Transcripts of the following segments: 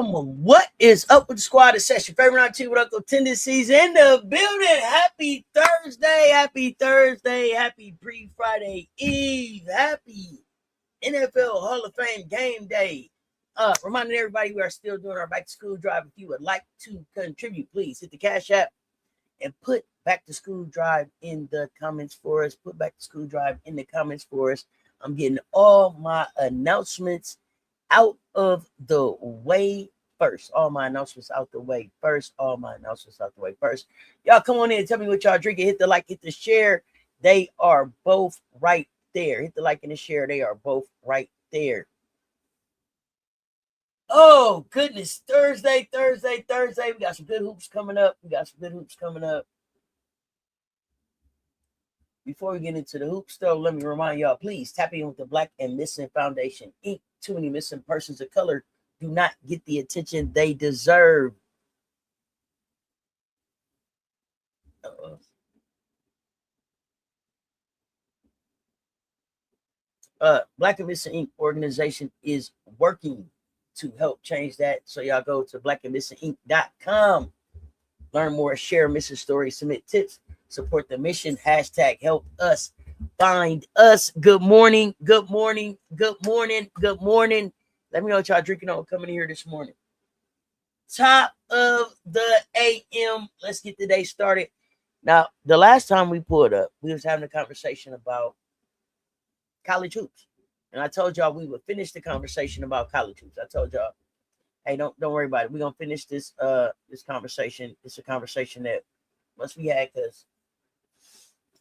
What is up with the squad? It's Cess, your favorite round two with Uncle Tendencies in the building. Happy Thursday, happy pre-Friday Eve, happy NFL Hall of Fame game day. Reminding everybody we are still doing our back to school drive. If you would like to contribute, please hit the Cash App and put back to school drive in the comments for us. Put back to school drive in the comments for us. I'm getting all my announcements out of the way first. All my announcements out the way first. Y'all come on in and tell me what y'all drinking. Hit the like, hit the share. They are both right there. Hit the like and the share. They are both right there. Oh, goodness. Thursday. We got some good hoops coming up. Before we get into the hoops, though, let me remind y'all, please tap in with the Black and Missing Foundation, Inc. Too many missing persons of color do not get the attention they deserve. Black and Missing Inc. organization is working to help change that. So y'all go to blackandmissinginc.com. Learn more, share missing stories, submit tips, support the mission, hashtag help us find us. Good morning. Let me know what y'all drinking on coming in here this morning. Top of the AM. Let's get the day started. Now, the last time we pulled up, we was having a conversation about college hoops. And I told y'all we would finish the conversation about college hoops. I told y'all, hey, don't worry about it. We're gonna finish this conversation. It's a conversation that must be had because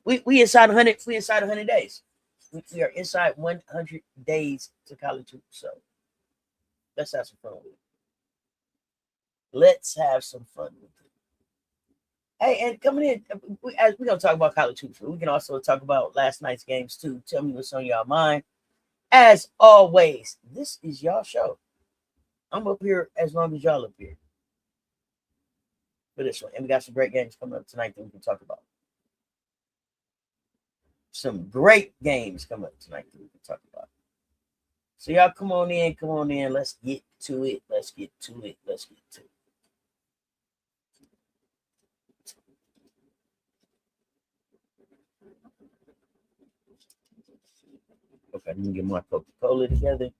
we inside 100 days. We are inside 100 days to college hoops. So let's have some fun with it. Hey, and coming in, as we're gonna talk about college hoops, but we can also talk about last night's games too. Tell me what's on y'all mind. As always, this is y'all show. I'm up here as long as y'all up here for this one. And we got some great games coming up tonight that we can talk about. So y'all come on in. Let's get to it. Okay, let me get my Coca-Cola together.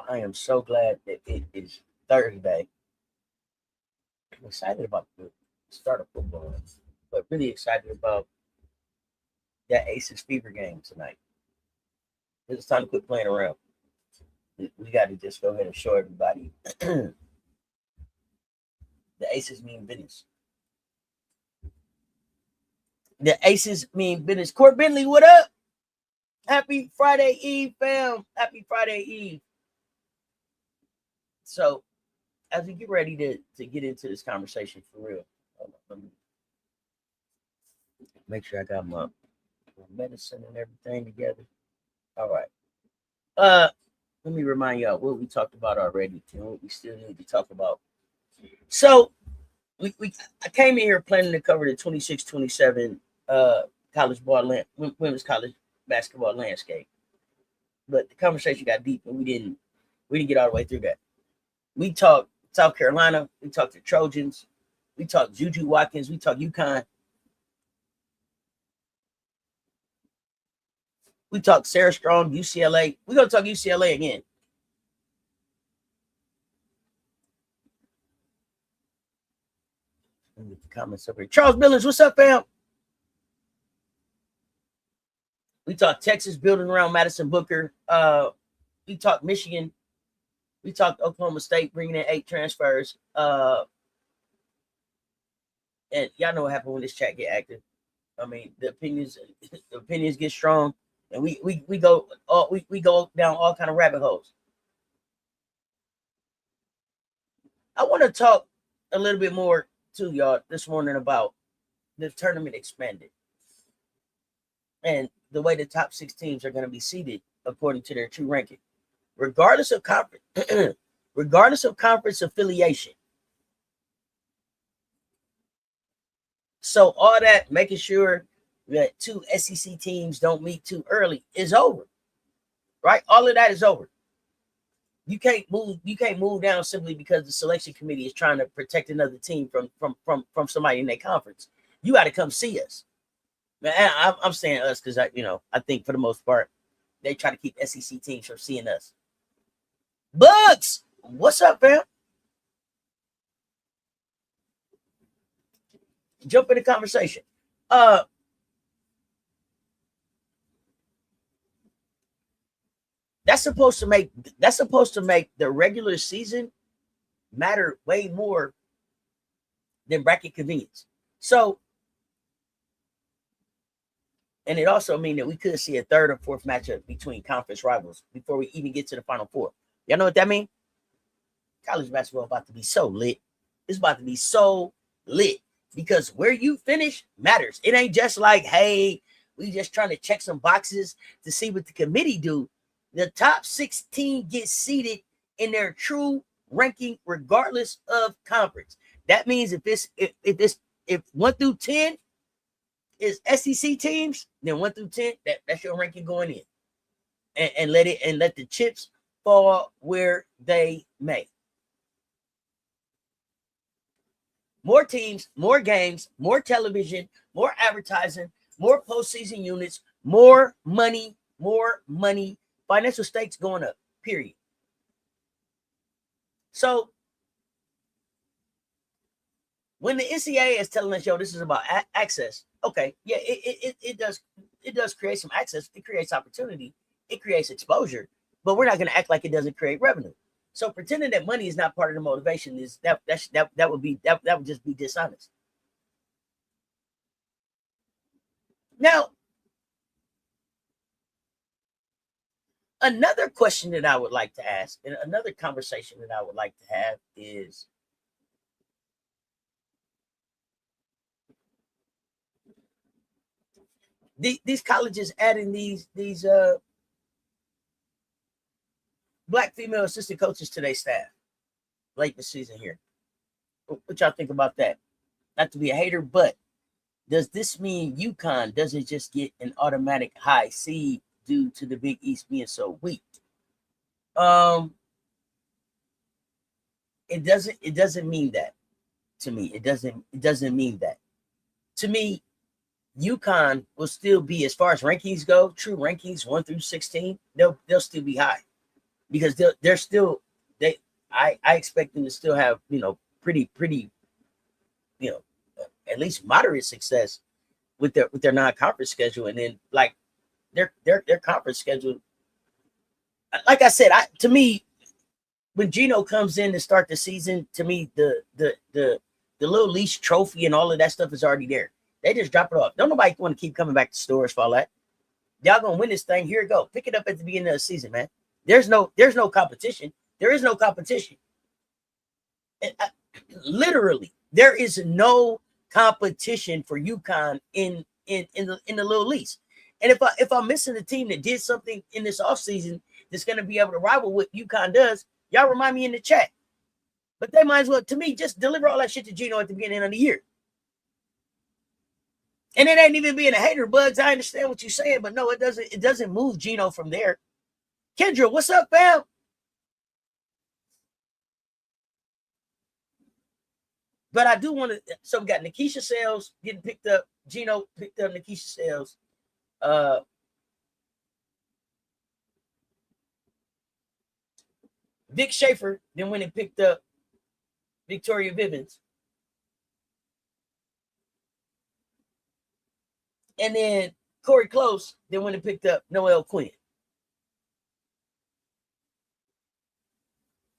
I am so glad that it is Thursday. I'm excited about the start of football, but really excited about that Aces Fever game tonight. It's time to quit playing around. We got to just go ahead and show everybody the Aces mean business. Court Bentley, what up? Happy Friday Eve, fam. So, as we get ready to get into this conversation for real, let me make sure I got my medicine and everything together. All right. Let me remind y'all what we talked about already and what we still need to talk about. So, I came in here planning to cover the 26-27 college ball women's college basketball landscape, but the conversation got deep and we didn't get all the way through that. We talked South Carolina, we talked the Trojans, we talked JuJu Watkins, we talked UConn, we talked Sarah Strong, UCLA. We're gonna talk UCLA again. Let me get the comments up here. Charles Billings, what's up, fam? We talked Texas building around Madison Booker. We talked Michigan. We talked Oklahoma State bringing in 8 transfers. And y'all know what happened when this chat get active. I mean, the opinions get strong, and we go down all kind of rabbit holes. I want to talk a little bit more to y'all this morning about the tournament expanded and the way the top 6 teams are going to be seeded according to their true ranking, regardless of conference affiliation. So all that making sure that 2 SEC teams don't meet too early is over, right? All of that is over. You can't move down simply because the selection committee is trying to protect another team from somebody in their conference. You got to come see us. Man, I'm saying us because I think for the most part they try to keep SEC teams from seeing us. Bugs, what's up, fam? Jump in the conversation. That's supposed to make the regular season matter way more than bracket convenience. So, and it also means that we could see a third or fourth matchup between conference rivals before we even get to the Final Four. Y'all know what that means? College basketball about to be so lit. It's about to be so lit because where you finish matters. It ain't just like, hey, we just trying to check some boxes to see what the committee do. The top 16 get seated in their true ranking regardless of conference. That means if 1 through 10 is SEC teams, then 1 through 10, that's your ranking going in. And let the chips fall where they may. More teams, more games, more television, more advertising, more postseason units, more money, financial stakes going up, period. So when the NCAA is telling us, yo, this is about access, okay, yeah, it does create some access. It creates opportunity. It creates exposure, but we're not going to act like it doesn't create revenue. So pretending that money is not part of the motivation is that would just be dishonest. Now, another question that I would like to ask, and another conversation that I would like to have is, these colleges adding these Black female assistant coaches to their staff late this season here. What y'all think about that? Not to be a hater, but does this mean UConn doesn't just get an automatic high seed due to the Big East being so weak? It doesn't mean that to me. It doesn't mean that. To me, UConn will still be, as far as rankings go, true rankings 1 through 16, they'll still be high. Because they're still I expect them to still have pretty at least moderate success with their non-conference schedule, and then like their conference schedule. Like I said, to me, when Gino comes in to start the season, to me the little leash trophy and all of that stuff is already there. They just drop it off. Don't nobody want to keep coming back to stores for all that. Y'all gonna win this thing. Here you go. Pick it up at the beginning of the season, man. There's no competition. There is no competition. Literally, there is no competition for UConn in the little leagues. And if I'm missing a team that did something in this offseason that's going to be able to rival what UConn does, y'all remind me in the chat. But they might as well, to me, just deliver all that shit to Gino at the beginning of the year. And it ain't even being a hater, Bugs. I understand what you're saying, but no, it doesn't move Gino from there. Kendra, what's up, fam? But I do want to. So we got Nikisha Sales getting picked up. Gino picked up Nikisha Sales. Vic Schaefer then went and picked up Victoria Vivians. And then Corey Close then went and picked up Noel Quinn.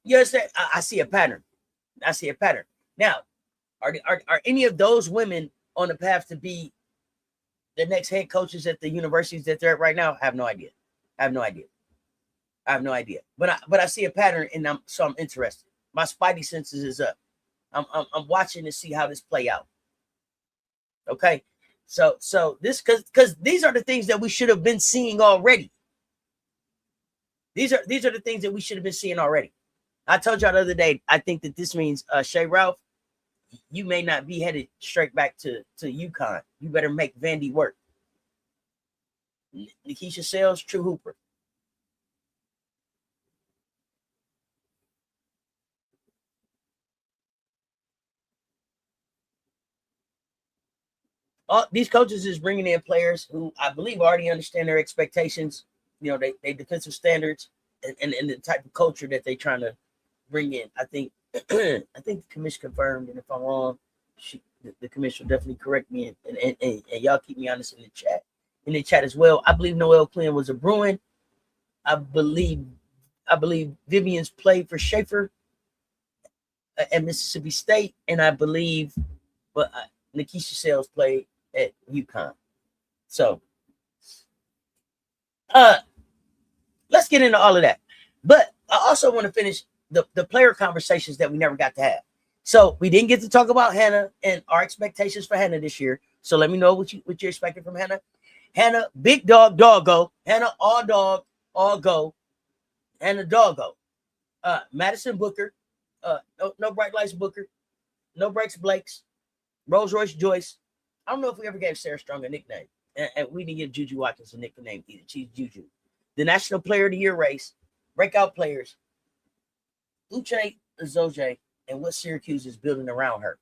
You understand? I see a pattern. Now, are any of those women on the path to be the next head coaches at the universities that they're at right now? I have no idea. But I see a pattern, and I'm interested. My spidey senses is up. I'm watching to see how this play out. Okay, so this because these are the things that we should have been seeing already. These are the things that we should have been seeing already. I told y'all the other day, I think that this means Shay Ralph, you may not be headed straight back to UConn. You better make Vandy work. Nikisha Sales, true hooper. all these coaches is bringing in players who I believe already understand their expectations, they defensive standards and the type of culture that they're trying to bring in. I think I think the commission confirmed, and if I'm wrong, the commission will definitely correct me, and y'all keep me honest in the chat as well. I believe Noelle Quinn was a Bruin. I believe Vivians played for Schaefer at Mississippi State, and I believe Nikisha Sales played at UConn. So let's get into all of that. But I also want to finish the player conversations that we never got to have. So we didn't get to talk about Hannah and our expectations for Hannah this year. So let me know what you're expecting from Hannah. Hannah, big dog, doggo. Hannah, all dog, all go. Hannah, doggo. Madison Booker. No bright lights Booker. No breaks Blakes. Rolls Royce Joyce. I don't know if we ever gave Sarah Strong a nickname. And we didn't give JuJu Watkins a nickname either. She's JuJu. The National Player of the Year race. Breakout players. Uche, Izoje, and what Syracuse is building around her.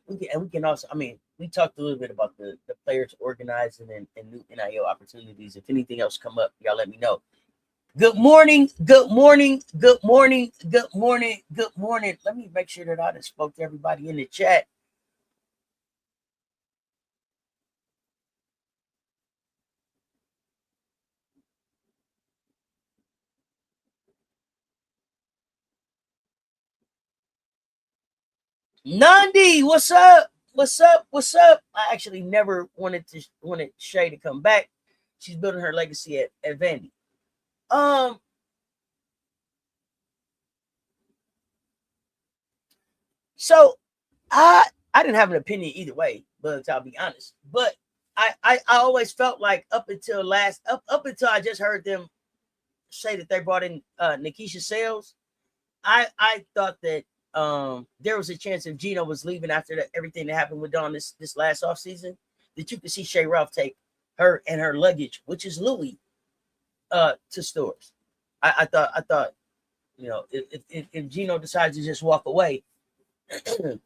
We can also, we talked a little bit about the players organizing and new NIL opportunities. If anything else come up, y'all let me know. Good morning, good morning, good morning, good morning, good morning. Let me make sure that I just spoke to everybody in the chat. Nandi, what's up? What's up? What's up? I actually never wanted Shay to come back. She's building her legacy at Vandy. So I didn't have an opinion either way, but I'll be honest. But I always felt like up until I just heard them say that they brought in Nikisha Sales, I thought that there was a chance if Gino was leaving after everything that happened with Dawn this last offseason, that you could see Shay Ralph take her and her luggage, which is Louis, to stores. I thought, if Gino decides to just walk away,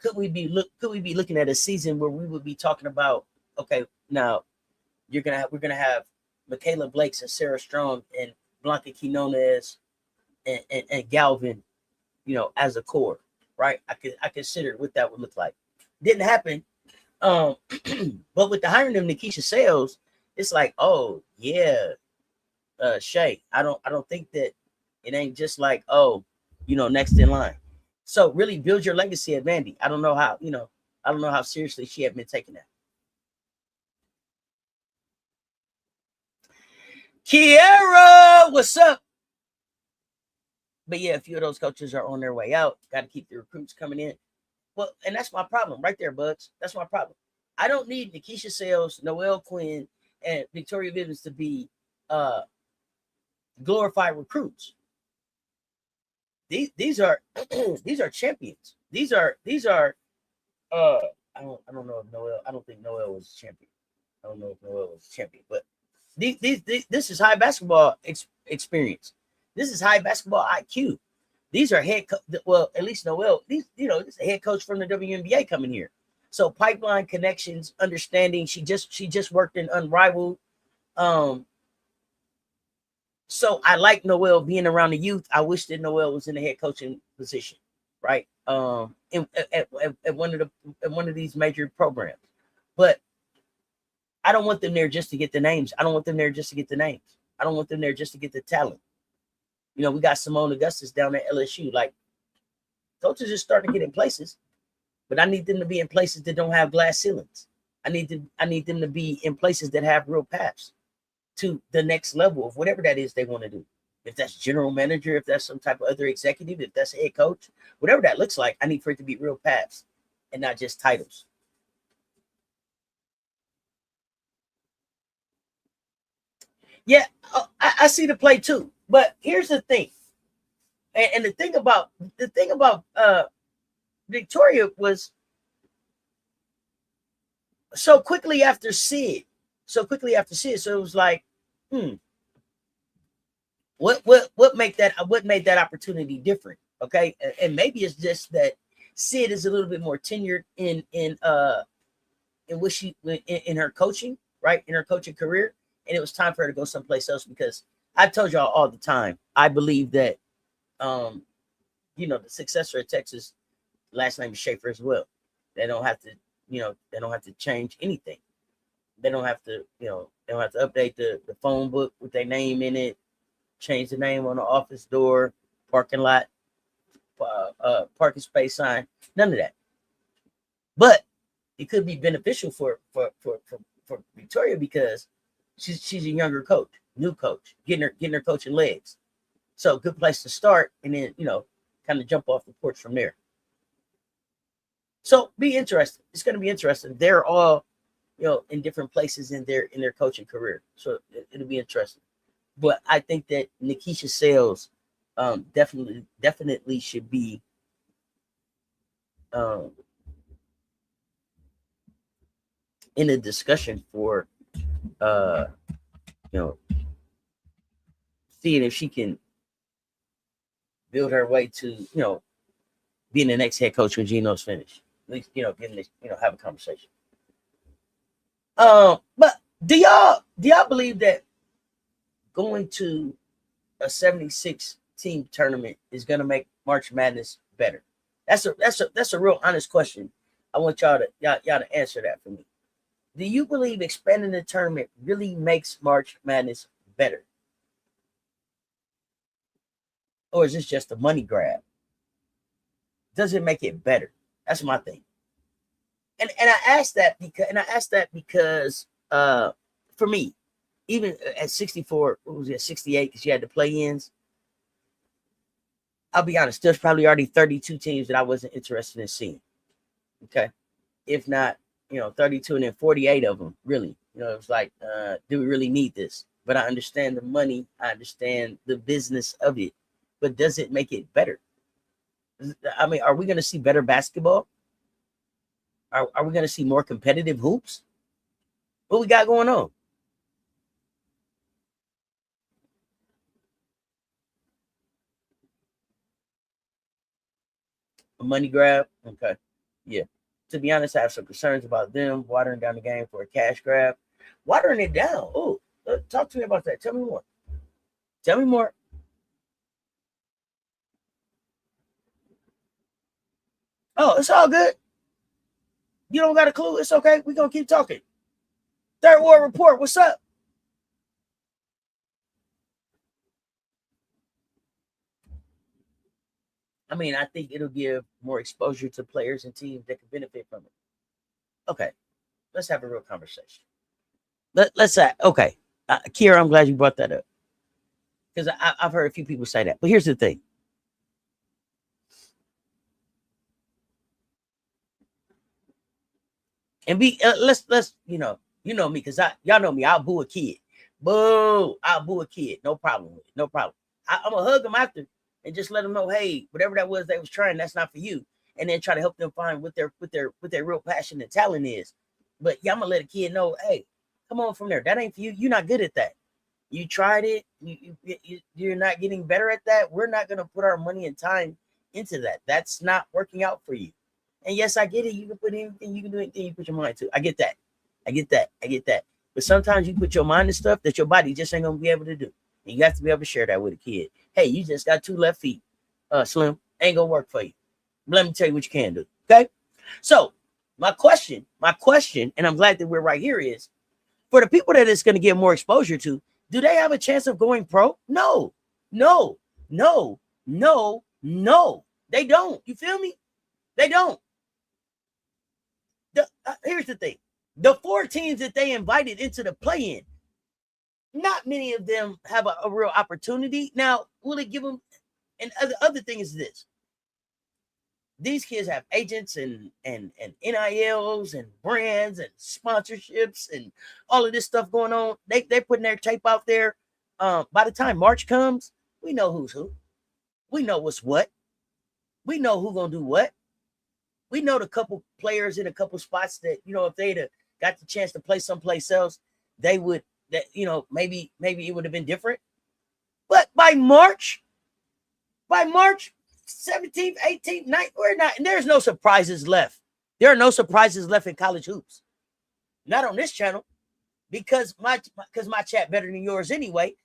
could we be looking at a season where we would be talking about, okay, now we're gonna have Mikayla Blakes and Sarah Strong and Blanca Quinones and Galvin, as a core, right? I considered what that would look like. Didn't happen. But with the hiring of Nikisha Sales, it's like, oh yeah, Shay. I don't think that it ain't just like, oh, next in line. So really build your legacy at Vandy. I don't know how seriously she had been taking that. Kiera, what's up? But yeah, a few of those coaches are on their way out. Got to keep the recruits coming in. Well, and that's my problem right there, Buds. That's my problem. I don't need Nikisha Sales, Noelle Quinn, and Victoria Vivians to be glorified recruits. These are these are champions. These are I don't know if Noelle. I don't think Noelle was a champion. I don't know if Noelle was a champion, but this is high basketball experience. This is high basketball IQ. These are at least Noelle. This is a head coach from the WNBA coming here. So pipeline connections, understanding. She just worked in Unrivaled. So I like Noelle being around the youth. I wish that Noelle was in the head coaching position, right? At one of these major programs. But I don't want them there just to get the names. I don't want them there just to get the names. I don't want them there just to get the talent. We got Simone Augustus down at LSU. Like, coaches are starting to get in places, but I need them to be in places that don't have glass ceilings. I need them to be in places that have real paths to the next level of whatever that is they want to do. If that's general manager, if that's some type of other executive, if that's a head coach, whatever that looks like, I need for it to be real paths and not just titles. Yeah, I see the play too. But here's the thing. And the thing about Victoria was so quickly after Sid. So it was like, What make that what made that opportunity different? Okay, and maybe it's just that Sid is a little bit more tenured in what she in her coaching, right, in her coaching career, and it was time for her to go someplace else because I told y'all all the time I believe that the successor of Texas last name is Schaefer as well. They don't have to they don't have to change anything. They don't have to they don't have to update the phone book with their name in it, change the name on the office door, parking lot, parking space sign, none of that. But it could be beneficial for Victoria because she's a younger coach, new coach, getting her coaching legs. So good place to start, and then kind of jump off the porch from there. So be interested. It's going to be interesting. They're all in different places in their coaching career, so it'll be interesting. But I think that Nikisha Sales definitely should be in a discussion for seeing if she can build her way to being the next head coach when Gino's finished. At least getting this, have a conversation. But do y'all believe that going to a 76 team tournament is going to make March Madness better? That's a real honest question. I want y'all to answer that for me. Do you believe expanding the tournament really makes March Madness better? Or is this just a money grab? Does it make it better? That's my thing. And I asked that because for me, even at 64, what was it, 68, because you had the play-ins, I'll be honest, there's probably already 32 teams that I wasn't interested in seeing. Okay. If not, 32 and then 48 of them, really. It was like, do we really need this? But I understand the money. I understand the business of it. But does it make it better? I mean, are we going to see better basketball? Are we going to see more competitive hoops? What we got going on? A money grab? Okay. Yeah. To be honest, I have some concerns about them watering down the game for a cash grab. Watering it down. Oh, talk to me about that. Tell me more. Tell me more. Oh, it's all good. You don't got a clue. It's okay. We're going to keep talking. Third Ward Report. What's up? I mean, I think it'll give more exposure to players and teams that can benefit from it. Okay. Let's have a real conversation. Let's say, okay. Kira, I'm glad you brought that up. Because I've heard a few people say that. But here's the thing. And let's you know me, because y'all know me, I'll boo a kid. Boo, I'll boo a kid. No problem with it. No problem. I'm gonna hug them after and just let them know, hey, whatever that was they was trying, that's not for you. And then try to help them find what their real passion and talent is. But yeah, I'm gonna let a kid know, hey, come on from there. That ain't for you. You're not good at that. You tried it. You're not getting better at that. We're not gonna put our money and time into that. That's not working out for you. And yes, I get it. You can put anything, you can do anything you put your mind to. I get that. I get that. But sometimes you put your mind to stuff that your body just ain't gonna be able to do. And you have to be able to share that with a kid. Hey, you just got 2 left feet. Slim, ain't gonna work for you. Let me tell you what you can do. Okay. So my question, and I'm glad that we're right here, is for the people that it's gonna get more exposure to, do they have a chance of going pro? No. They don't. You feel me? They don't. Here's the thing. The 4 teams that they invited into the play-in, not many of them have a real opportunity. Now, will it give them? And other thing is this: these kids have agents and NILs and brands and sponsorships and all of this stuff going on. They're putting their tape out there. By the time March comes, we know who's who. We know what's what. We know who's gonna do what. We know the couple players in a couple spots that, if they'd got the chance to play someplace else, they would, that maybe it would have been different. But by March 17th, 18th, 19th, we're not, and there's no surprises left. There are no surprises left in college hoops. Not on this channel, because my chat better than yours anyway.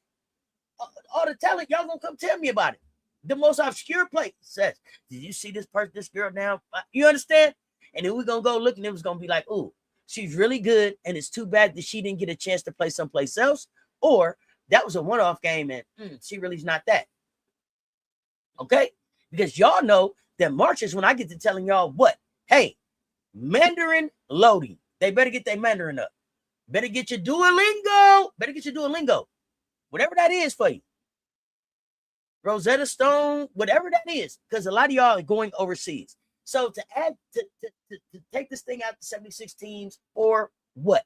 All the talent, y'all gonna come tell me about it. The most obscure play says, did you see this girl now? You understand? And then we're gonna go look, and it was gonna be like, ooh, she's really good, and it's too bad that she didn't get a chance to play someplace else, or that was a one-off game, and she really's not that. Okay? Because y'all know that March is when I get to telling y'all what? Hey, Mandarin loading. They better get their Mandarin up. Better get your Duolingo. Whatever that is for you. Rosetta Stone, whatever that is. Because a lot of y'all are going overseas. So to take this thing out to 76 teams, for what?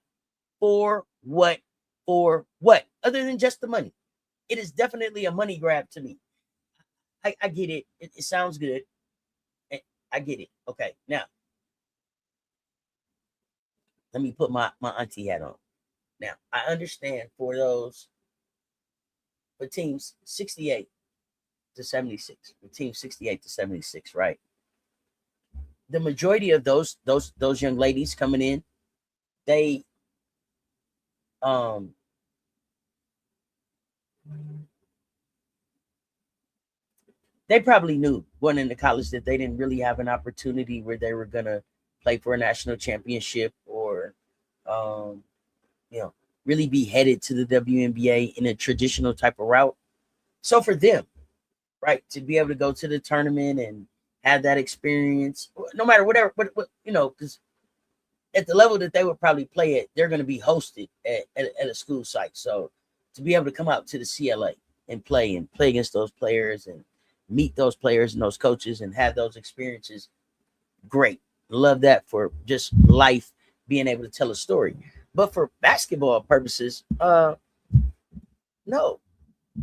For what? Other than just the money. It is definitely a money grab to me. I get it. It sounds good. I get it. Okay, now let me put my auntie hat on. Now, I understand for teams 68 to 76, for teams 68 to 76, right? The majority of those young ladies coming in, they probably knew going into college that they didn't really have an opportunity where they were gonna play for a national championship, or really be headed to the WNBA in a traditional type of route. So for them, right, to be able to go to the tournament and have that experience, no matter whatever, because at the level that they would probably play at, they're going to be hosted at a school site. So to be able to come out to the CLA and play against those players and meet those players and those coaches and have those experiences, great. Love that for just life, being able to tell a story. But for basketball purposes, no.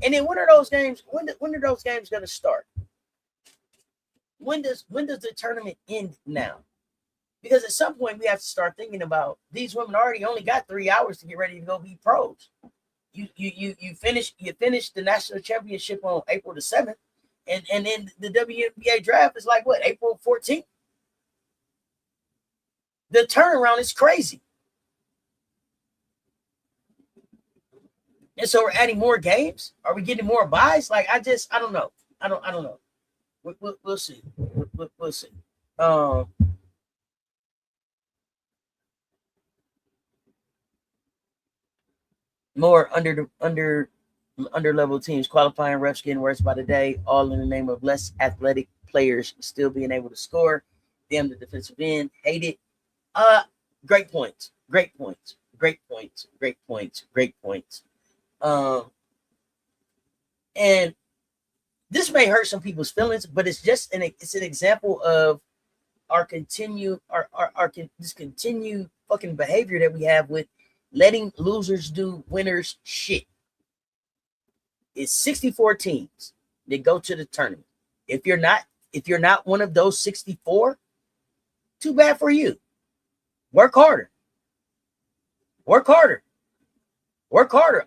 And then when are those games? When are those games going to start? When does the tournament end now? Because at some point we have to start thinking about, these women already only got 3 hours to get ready to go be pros. You finish the national championship on April the 7th, and then the WNBA draft is like what, April 14th? The turnaround is crazy. And so we're adding more games. Are we getting more buys? Like, I don't know. I don't know. We'll see. We'll see. More under level teams qualifying, refs getting worse by the day, all in the name of less athletic players still being able to score. Damn the defensive end. Hate it. Great points. And this may hurt some people's feelings, but it's just an example of our continued fucking behavior that we have with letting losers do winners shit. It's 64 teams that go to the tournament. If you're not one of those 64, too bad for you. Work harder.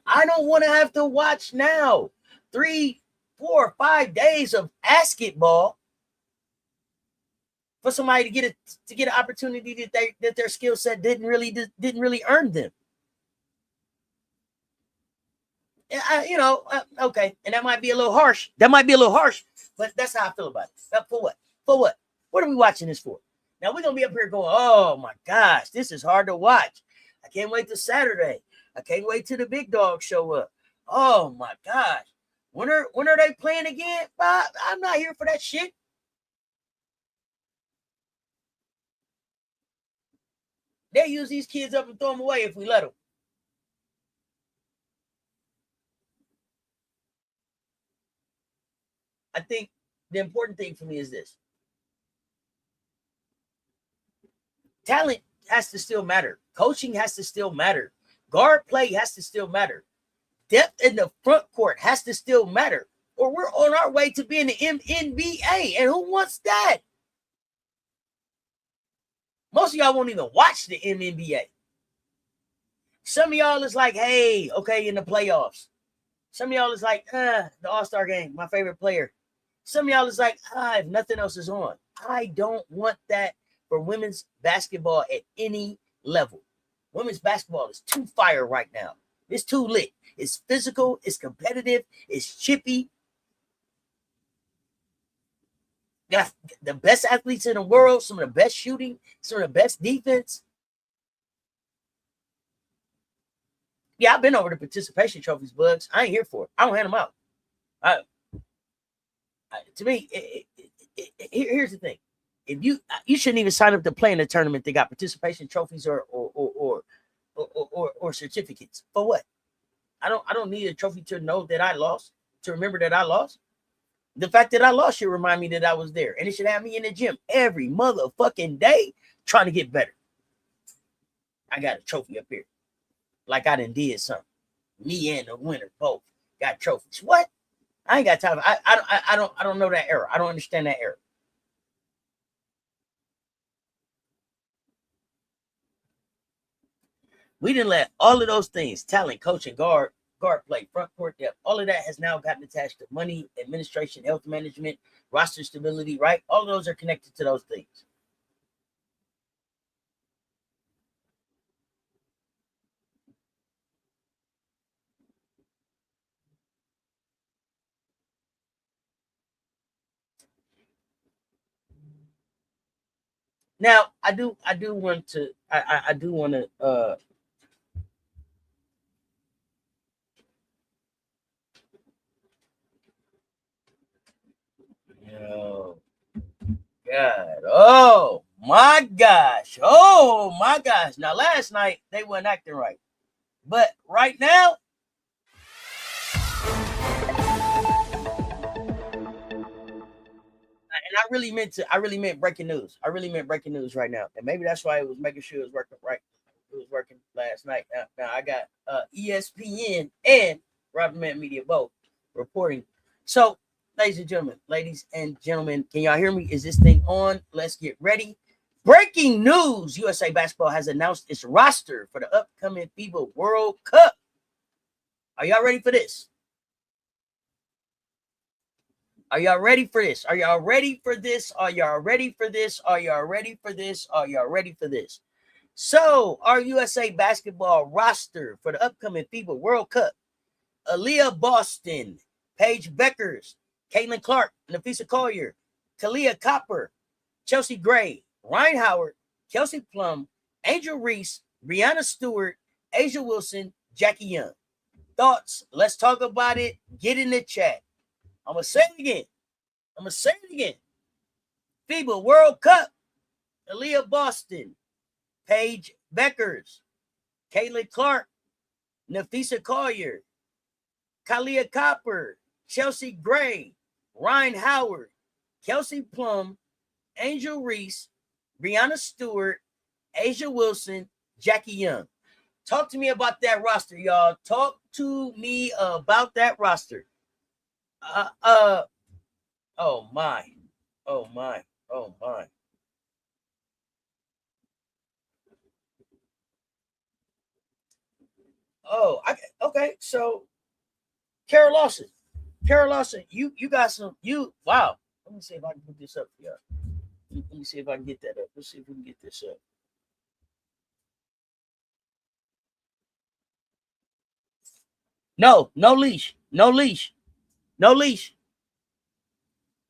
I don't want to have to watch now 3, 4, 5 days of basketball for somebody to get an opportunity that their skill set didn't really earn them. Okay, and that might be a little harsh. But that's how I feel about it. For what? What are we watching this for? Now we're gonna be up here going, oh my gosh, this is hard to watch. I can't wait till Saturday. I can't wait till the big dogs show up. Oh my gosh. When are they playing again? I'm not here for that shit. They use these kids up and throw them away if we let them. I think the important thing for me is this. Talent has to still matter. Coaching has to still matter. Guard play has to still matter. Depth in the front court has to still matter. Or we're on our way to being the NBA. And who wants that? Most of y'all won't even watch the NBA. Some of y'all is like, hey, okay, in the playoffs. Some of y'all is like, the All-Star game, my favorite player. Some of y'all is like, if nothing else is on. I don't want that for women's basketball at any level. Women's basketball is too fire right now. It's too lit. It's physical. It's competitive. It's chippy. Got the best athletes in the world, some of the best shooting, some of the best defense. Yeah, I've been over the participation trophies, Bugs. I ain't here for it. I don't hand them out. To me, here's the thing: if you shouldn't even sign up to play in a tournament that got participation trophies or certificates. For what? I don't need a trophy to know that I lost, to remember that I lost. The fact that I lost should remind me that I was there, and it should have me in the gym every motherfucking day trying to get better. I got a trophy up here, like I done did something. Me and the winner both got trophies. What? I ain't got time. I don't know that era. I don't understand that era. We didn't let all of those things, talent, coaching, guard play, front court depth, all of that has now gotten attached to money, administration, health management, roster stability, right? All of those are connected to those things. Now, I do want to oh God. Oh my gosh. Oh my gosh. Now last night they weren't acting right. But right now, and I really meant breaking news. I really meant breaking news right now. And maybe that's why it was making sure it was working right. It was working last night. Now I got ESPN and Robert Man Media both reporting. So, ladies and gentlemen, can y'all hear me? Is this thing on? Let's get ready. Breaking news: USA Basketball has announced its roster for the upcoming FIBA World Cup. Are y'all ready for this? Are y'all ready for this? Are y'all ready for this? Are y'all ready for this? Are y'all ready for this? Are y'all ready for this? So, our USA Basketball roster for the upcoming FIBA World Cup: Aaliyah Boston, Paige Beckers, Caitlin Clark, Nafisa Collier, Kalia Copper, Chelsea Gray, Ryan Howard, Kelsey Plum, Angel Reese, Brianna Stewart, Asia Wilson, Jackie Young. Thoughts? Let's talk about it. Get in the chat. I'm going to say it again. FIBA World Cup: Aaliyah Boston, Paige Beckers, Caitlin Clark, Nafisa Collier, Kalia Copper, Chelsea Gray, Ryan Howard, Kelsey Plum, Angel Reese, Brianna Stewart, Asia Wilson, Jackie Young. Talk to me about that roster, y'all. Talk to me about that roster. Oh my. Oh my. Oh my. Oh, okay. So Carol Lawson, you got some. Wow. Let me see if I can put this up for y'all. Let me see if I can get that up. Let's see if we can get this up. No leash.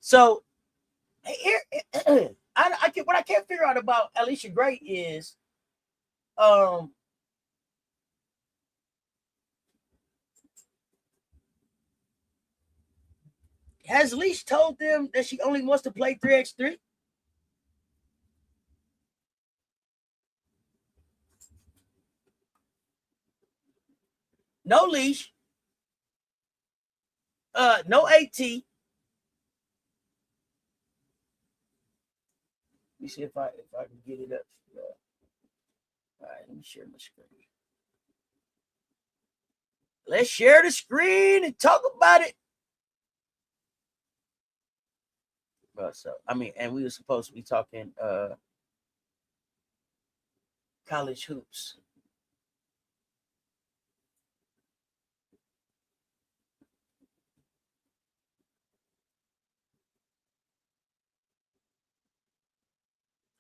So here, what I can't figure out about Alicia Gray is, has Leash told them that she only wants to play 3x3? No leash. No AT. Let me see if I can get it up. All right, let me share my screen. Let's share the screen and talk about it. So and we were supposed to be talking college hoops.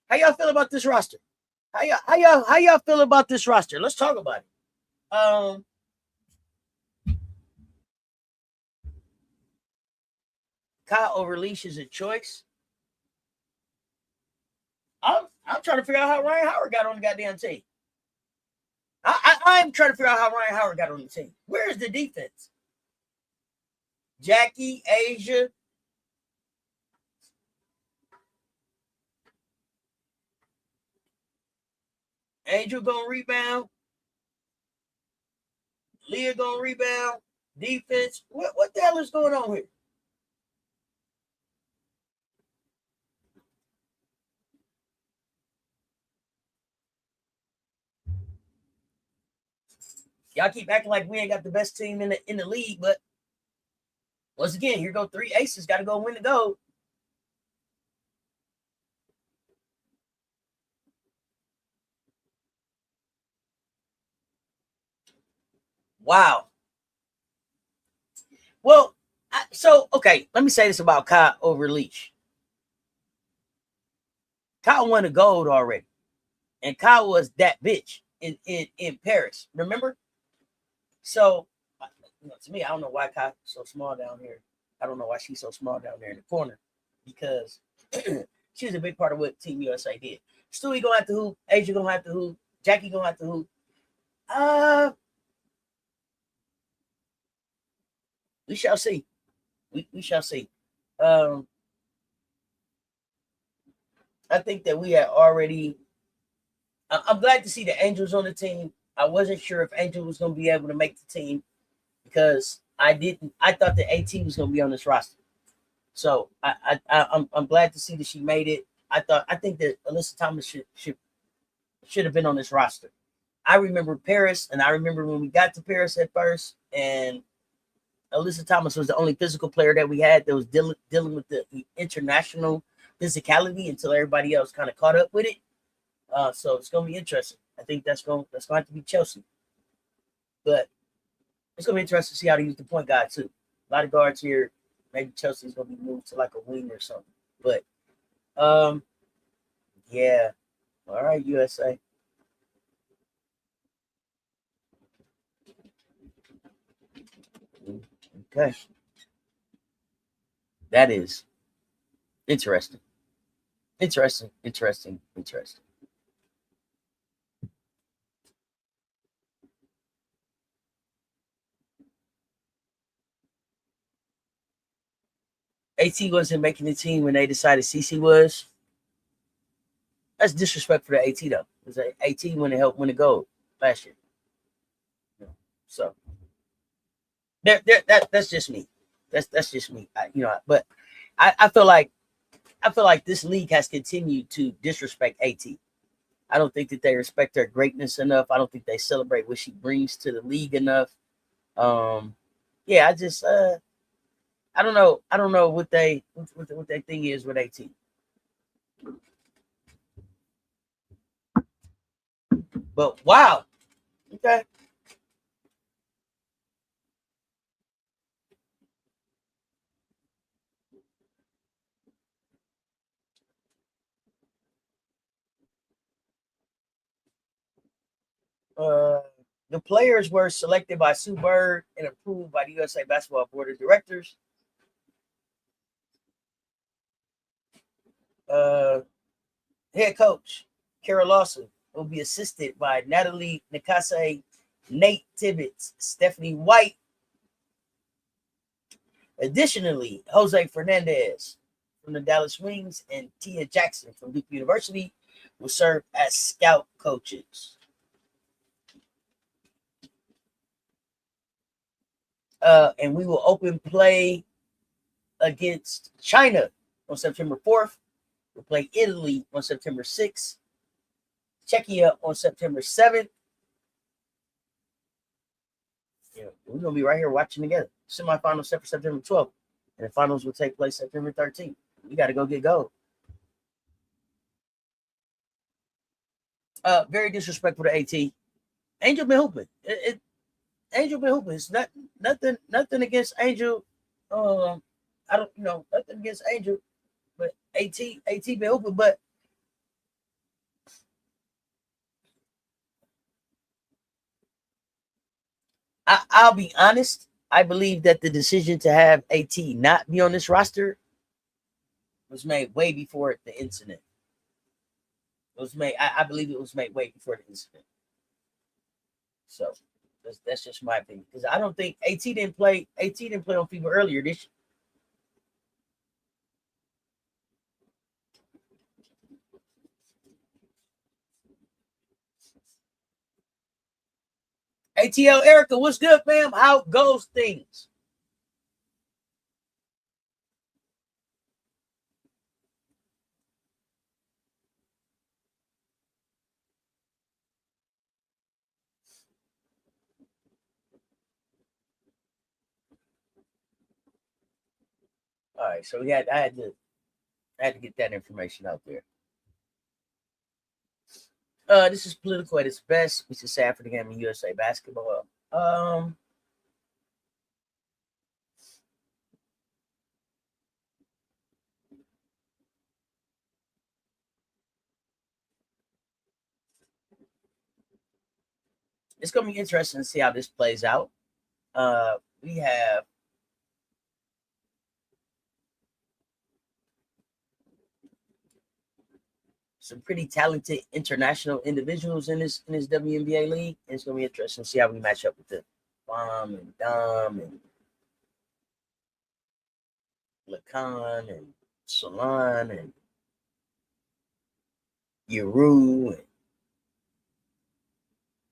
How y'all feel about this roster? How y'all feel about this roster? Let's talk about it. Kyle Overleash is a choice. I'm trying to figure out how Ryan Howard got on the goddamn team. I'm trying to figure out how Ryan Howard got on the team. Where's the defense? Jackie, Asia. Angel gonna rebound. Leah gonna rebound. Defense. What the hell is going on here? Y'all keep acting like we ain't got the best team in the league, but once again, here go three aces. Got to go win the gold. Wow. Well, okay. Let me say this about Kyle Overleash. Kyle won the gold already, and Kyle was that bitch in Paris. Remember? So, to me, I don't know why Kyle's so small down here. I don't know why she's so small down there in the corner, because she's a big part of what Team USA did. Stewie gonna have to hoop. Asia gonna have to hoop. Jackie gonna have to hoop. We shall see. We shall see. I think that we had already. I'm glad to see the Angels on the team. I wasn't sure if Angel was going to be able to make the team, because I thought that AT was going to be on this roster. So I'm glad to see that she made it. I think that Alyssa Thomas should have been on this roster. I remember Paris, and I remember when we got to Paris at first, and Alyssa Thomas was the only physical player that we had that was dealing with the international physicality until everybody else kind of caught up with it. So it's going to be interesting. I think that's going to have to be Chelsea. But it's going to be interesting to see how to use the point guard, too. A lot of guards here. Maybe Chelsea's going to be moved to like a wing or something. But, yeah. All right, USA. Okay. That is interesting. Interesting. AT wasn't making the team when they decided CC was. That's disrespect for the AT, though. Because AT went to help win the gold last year. So that's just me. That's just me. But I feel like this league has continued to disrespect AT. I don't think that they respect her greatness enough. I don't think they celebrate what she brings to the league enough. Yeah, I don't know what they thing is with AT. But wow. Okay. The players were selected by Sue Bird and approved by the USA Basketball Board of Directors. Head coach Kara Lawson will be assisted by Natalie Nikase, Nate Tibbetts, Stephanie White. Additionally, Jose Fernandez from the Dallas Wings and Tia Jackson from Duke University will serve as scout coaches. And we will open play against China on September 4th. We'll play Italy on September 6th. Czechia on September 7th. We're going to be right here watching together. Semifinals set for September 12th. And the finals will take place September 13th. We got to go get gold. Very disrespectful to AT. Angel been hooping. Angel been hooping. It's nothing against Angel. I don't nothing against Angel, but AT been hooping. But I'll be honest. I believe that the decision to have AT not be on this roster was made way before the incident. It was made. I believe it was made way before the incident. So that's just my opinion, because I don't think AT didn't play. AT didn't play on FIBA earlier this year. ATL Erica, what's good, fam? How goes things? All right, so I had to get that information out there. This is political at its best, which is sad for the game in USA basketball. It's gonna be interesting to see how this plays out. We have some pretty talented international individuals in this WNBA league. And it's gonna be interesting to see how we match up with the Bomb and Dom and Lacan and Salon and Yeru and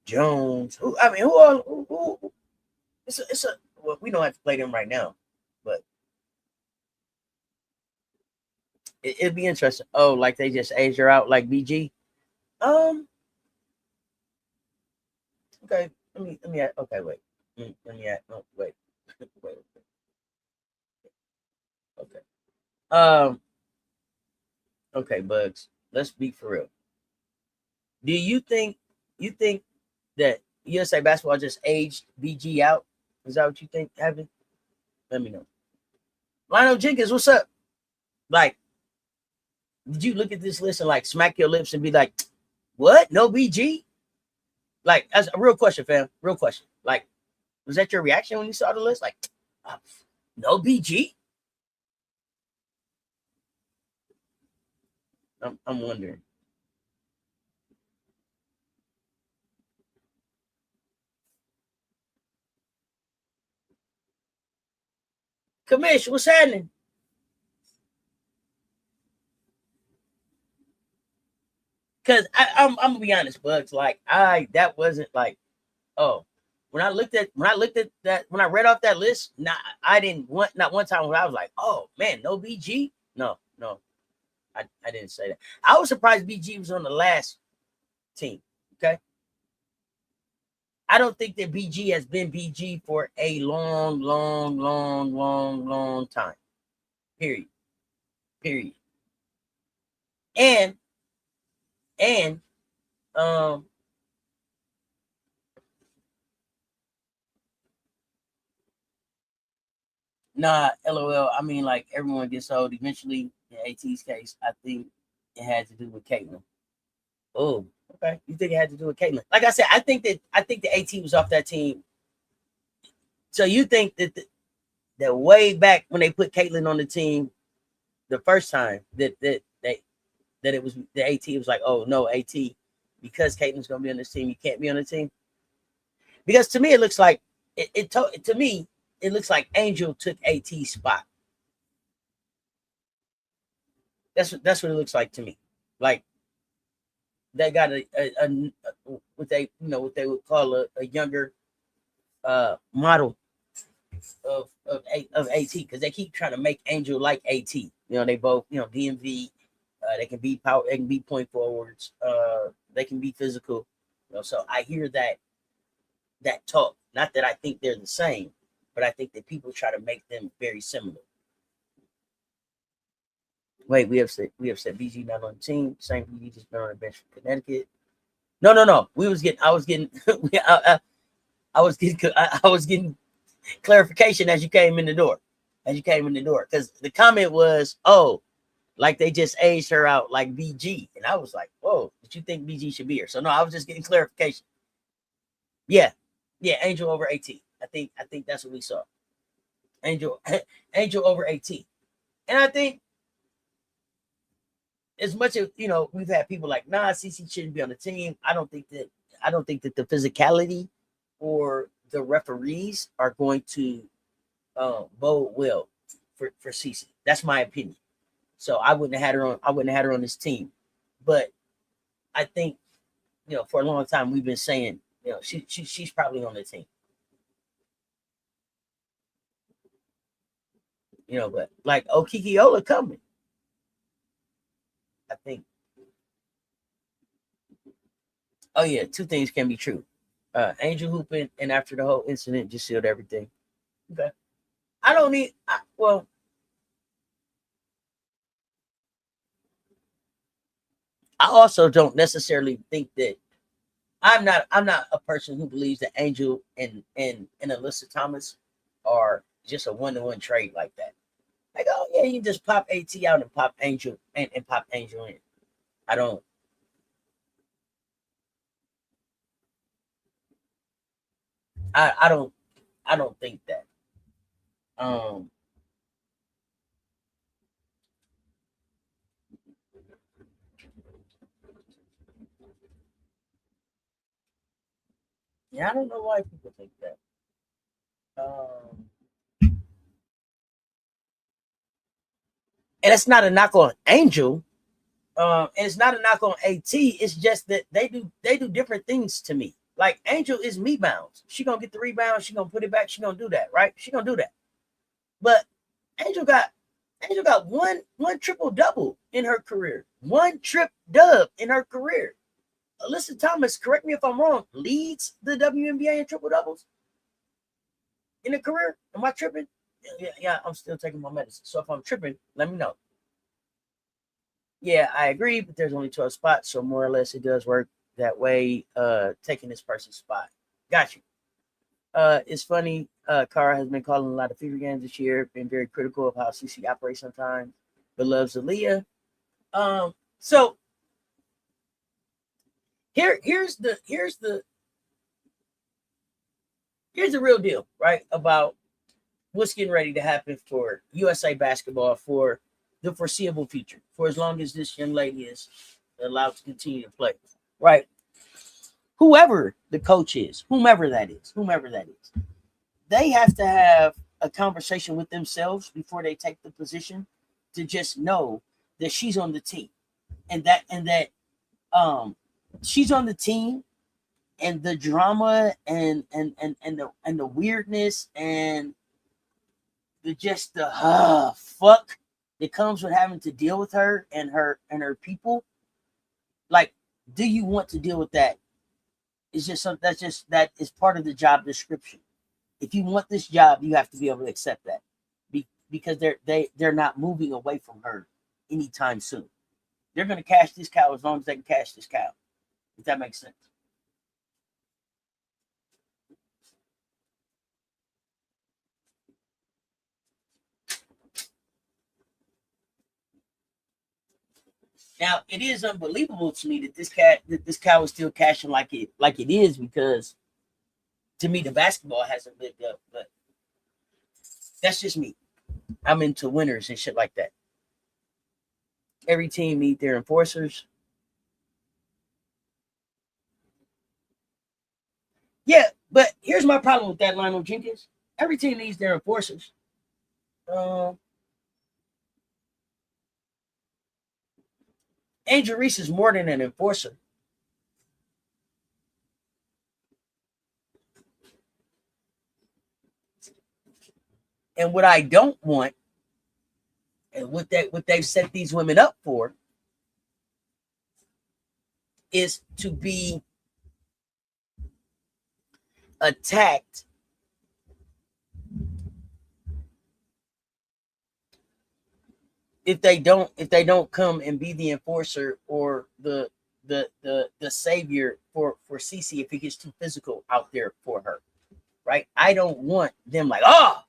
Jones. Who it's a well, we don't have to play them right now, but it'd be interesting. Oh, like they just aged her out like BG. Okay, let me okay, wait. Let me wait. Wait. Okay. Okay, Bugs. Let's be for real. Do you think that USA basketball just aged BG out? Is that what you think happened? Let me know. Lionel Jenkins, what's up? Like, did you look at this list and like smack your lips and be like, what? No BG? Like, as a real question, fam. Real question. Like, was that your reaction when you saw the list? Like, no BG? I'm wondering. Commish, what's happening? Because I'm gonna be honest, Bugs. Like, that wasn't like, oh, when I looked at that, when I read off that list, I didn't want not one time when I was like, oh man, no BG. No, I didn't say that. I was surprised BG was on the last team. Okay. I don't think that BG has been BG for a long time. Period. And nah, LOL. I mean, like, everyone gets old eventually. In AT's case, I think it had to do with Caitlin. Oh, okay. You think it had to do with Caitlin? Like I said, I think the AT was off that team. So you think that that way back when they put Caitlin on the team the first time that it was the AT was like, oh no, AT, because Caitlin's gonna be on this team, you can't be on the team. Because to me, it looks like to me, it looks like Angel took AT's spot. That's what it looks like to me. Like, they got a what they what they would call a younger model of AT, because they keep trying to make Angel like AT. They both DMV. They can be power. They can be point forwards. They can be physical. So I hear that talk. Not that I think they're the same, but I think that people try to make them very similar. Wait, we have said BG not on the team. Same BG just been on the bench for Connecticut. No. I was getting clarification as you came in the door. Because the comment was, oh, like they just aged her out like BG. And I was like, whoa, did you think BG should be here? So no, I was just getting clarification. Yeah. Yeah, Angel over AT. I think that's what we saw. Angel Angel over AT. And I think as much as we've had people like, nah, CC shouldn't be on the team. I don't think that the physicality or the referees are going to bode well for CC. That's my opinion. So I wouldn't have had her on. I wouldn't have had her on this team. But I think for a long time we've been saying she's probably on the team. But like Okikiola coming, I think. Oh yeah, two things can be true. Angel hooping and after the whole incident just sealed everything. Okay. I don't need. Well, I also don't necessarily think that I'm not a person who believes that Angel and Alyssa Thomas are just a 1-to-1 trade like that. Like, oh yeah, you just pop AT out and pop Angel and pop Angel in. I don't. I don't think that. Um, yeah, I don't know why people think that. Um, and it's not a knock on Angel. And it's not a knock on AT. It's just that they do different things to me. Like Angel is me bounds. She gonna get the rebound. She gonna put it back. She gonna do that, right? She gonna do that. But Angel got one triple double in her career. One trip dub in her career. Alyssa Thomas, correct me if I'm wrong, leads the WNBA in triple doubles in a career. Am I tripping? Yeah, I'm still taking my medicine. So if I'm tripping, let me know. Yeah, I agree, but there's only 12 spots, so more or less it does work that way, taking this person's spot. Got you. It's funny, Kara has been calling a lot of fever games this year, been very critical of how CC operates sometimes, but loves Aaliyah. So here's the real deal, right? About what's getting ready to happen for USA basketball for the foreseeable future, for as long as this young lady is allowed to continue to play, right? Whoever the coach is, whomever that is, they have to have a conversation with themselves before they take the position to just know that she's on the team and that she's on the team, and the drama and the weirdness and the fuck that comes with having to deal with her and her people. Like, do you want to deal with that? It's just something that is part of the job description. If you want this job, you have to be able to accept that, because they're not moving away from her anytime soon. They're going to cash this cow as long as they can cash this cow. If that makes sense. Now, it is unbelievable to me that this cow is still cashing like it is, because to me the basketball hasn't lived up. But that's just me. I'm into winners and shit like that. Every team need their enforcers. Yeah, but here's my problem with that, Lionel Jenkins. Every team needs their enforcers. Angel Reese is more than an enforcer. And what I don't want, and what they've set these women up for, is to be attacked if they don't come and be the enforcer or the savior for CC if it gets too physical out there for her, right? I don't want them like, oh,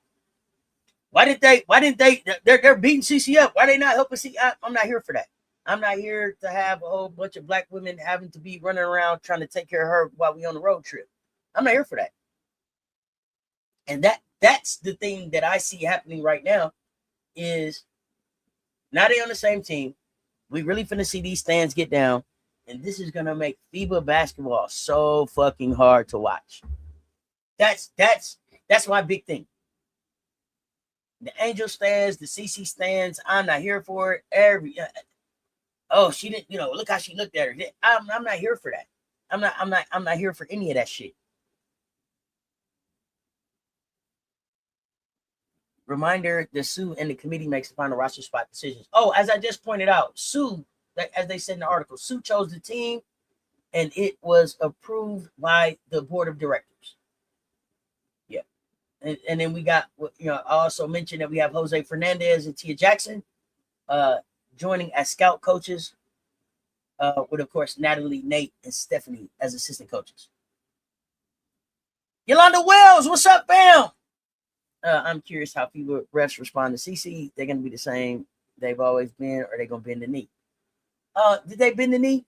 why didn't they they're beating CC up, why they not helping CC? I'm not here for that. I'm not here to have a whole bunch of black women having to be running around trying to take care of her while we on the road trip. I'm not here for that. And that's the thing that I see happening right now is now they on the same team. We really finna see these stands get down, and this is gonna make FIBA basketball so fucking hard to watch. That's my big thing. The Angel stands, the CC stands. I'm not here for it. She didn't. Look how she looked at her. I'm not here for that. I'm not here for any of that shit. Reminder: the Sue and the committee makes the final roster spot decisions. Oh, as I just pointed out, Sue, as they said in the article, Sue chose the team, and it was approved by the board of directors. Yeah, and then we got, I also mentioned that we have Jose Fernandez and Tia Jackson joining as scout coaches, with of course Natalie, Nate, and Stephanie as assistant coaches. Yolanda Wells, what's up, fam? I'm curious how people refs respond to CC. They're going to be the same they've always been, or they're going to bend the knee. Did they bend the knee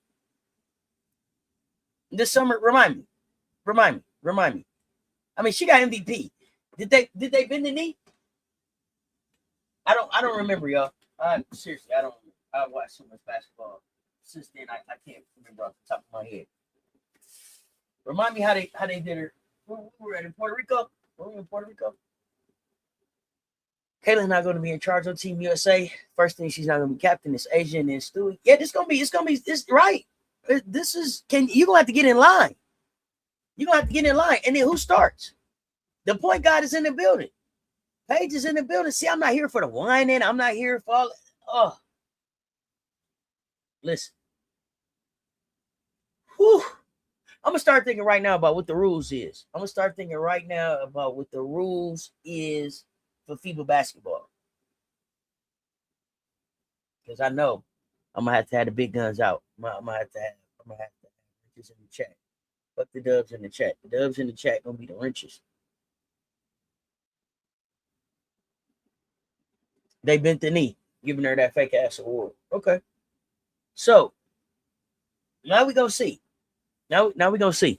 this summer? Remind me. I mean, she got MVP. Did they bend the knee? I don't remember, y'all. Seriously, I don't remember. I watched so much basketball since then. I can't remember off the top of my head. Remind me how they did her. We were in Puerto Rico. Were we in Puerto Rico? Kayla's not going to be in charge of Team USA. First thing, she's not going to be captain. It's Asian and Stewie. Yeah, it's gonna be this right. This is you're gonna have to get in line. You're gonna have to get in line, and then who starts? The point guard is in the building. Paige is in the building. See, I'm not here for the whining. I'm not here for all. Oh, listen. Whew. I'm gonna start thinking right now about what the rules is. I'm gonna start thinking right now about what the rules is for FIBA basketball, because I know I'm gonna have to have the big guns out. I'm gonna have to have wrenches in the chat. Fuck the dubs in the chat. The dubs in the chat gonna be the wrenches. They bent the knee, giving her that fake ass award. Okay, so now we gonna see. Now we gonna see.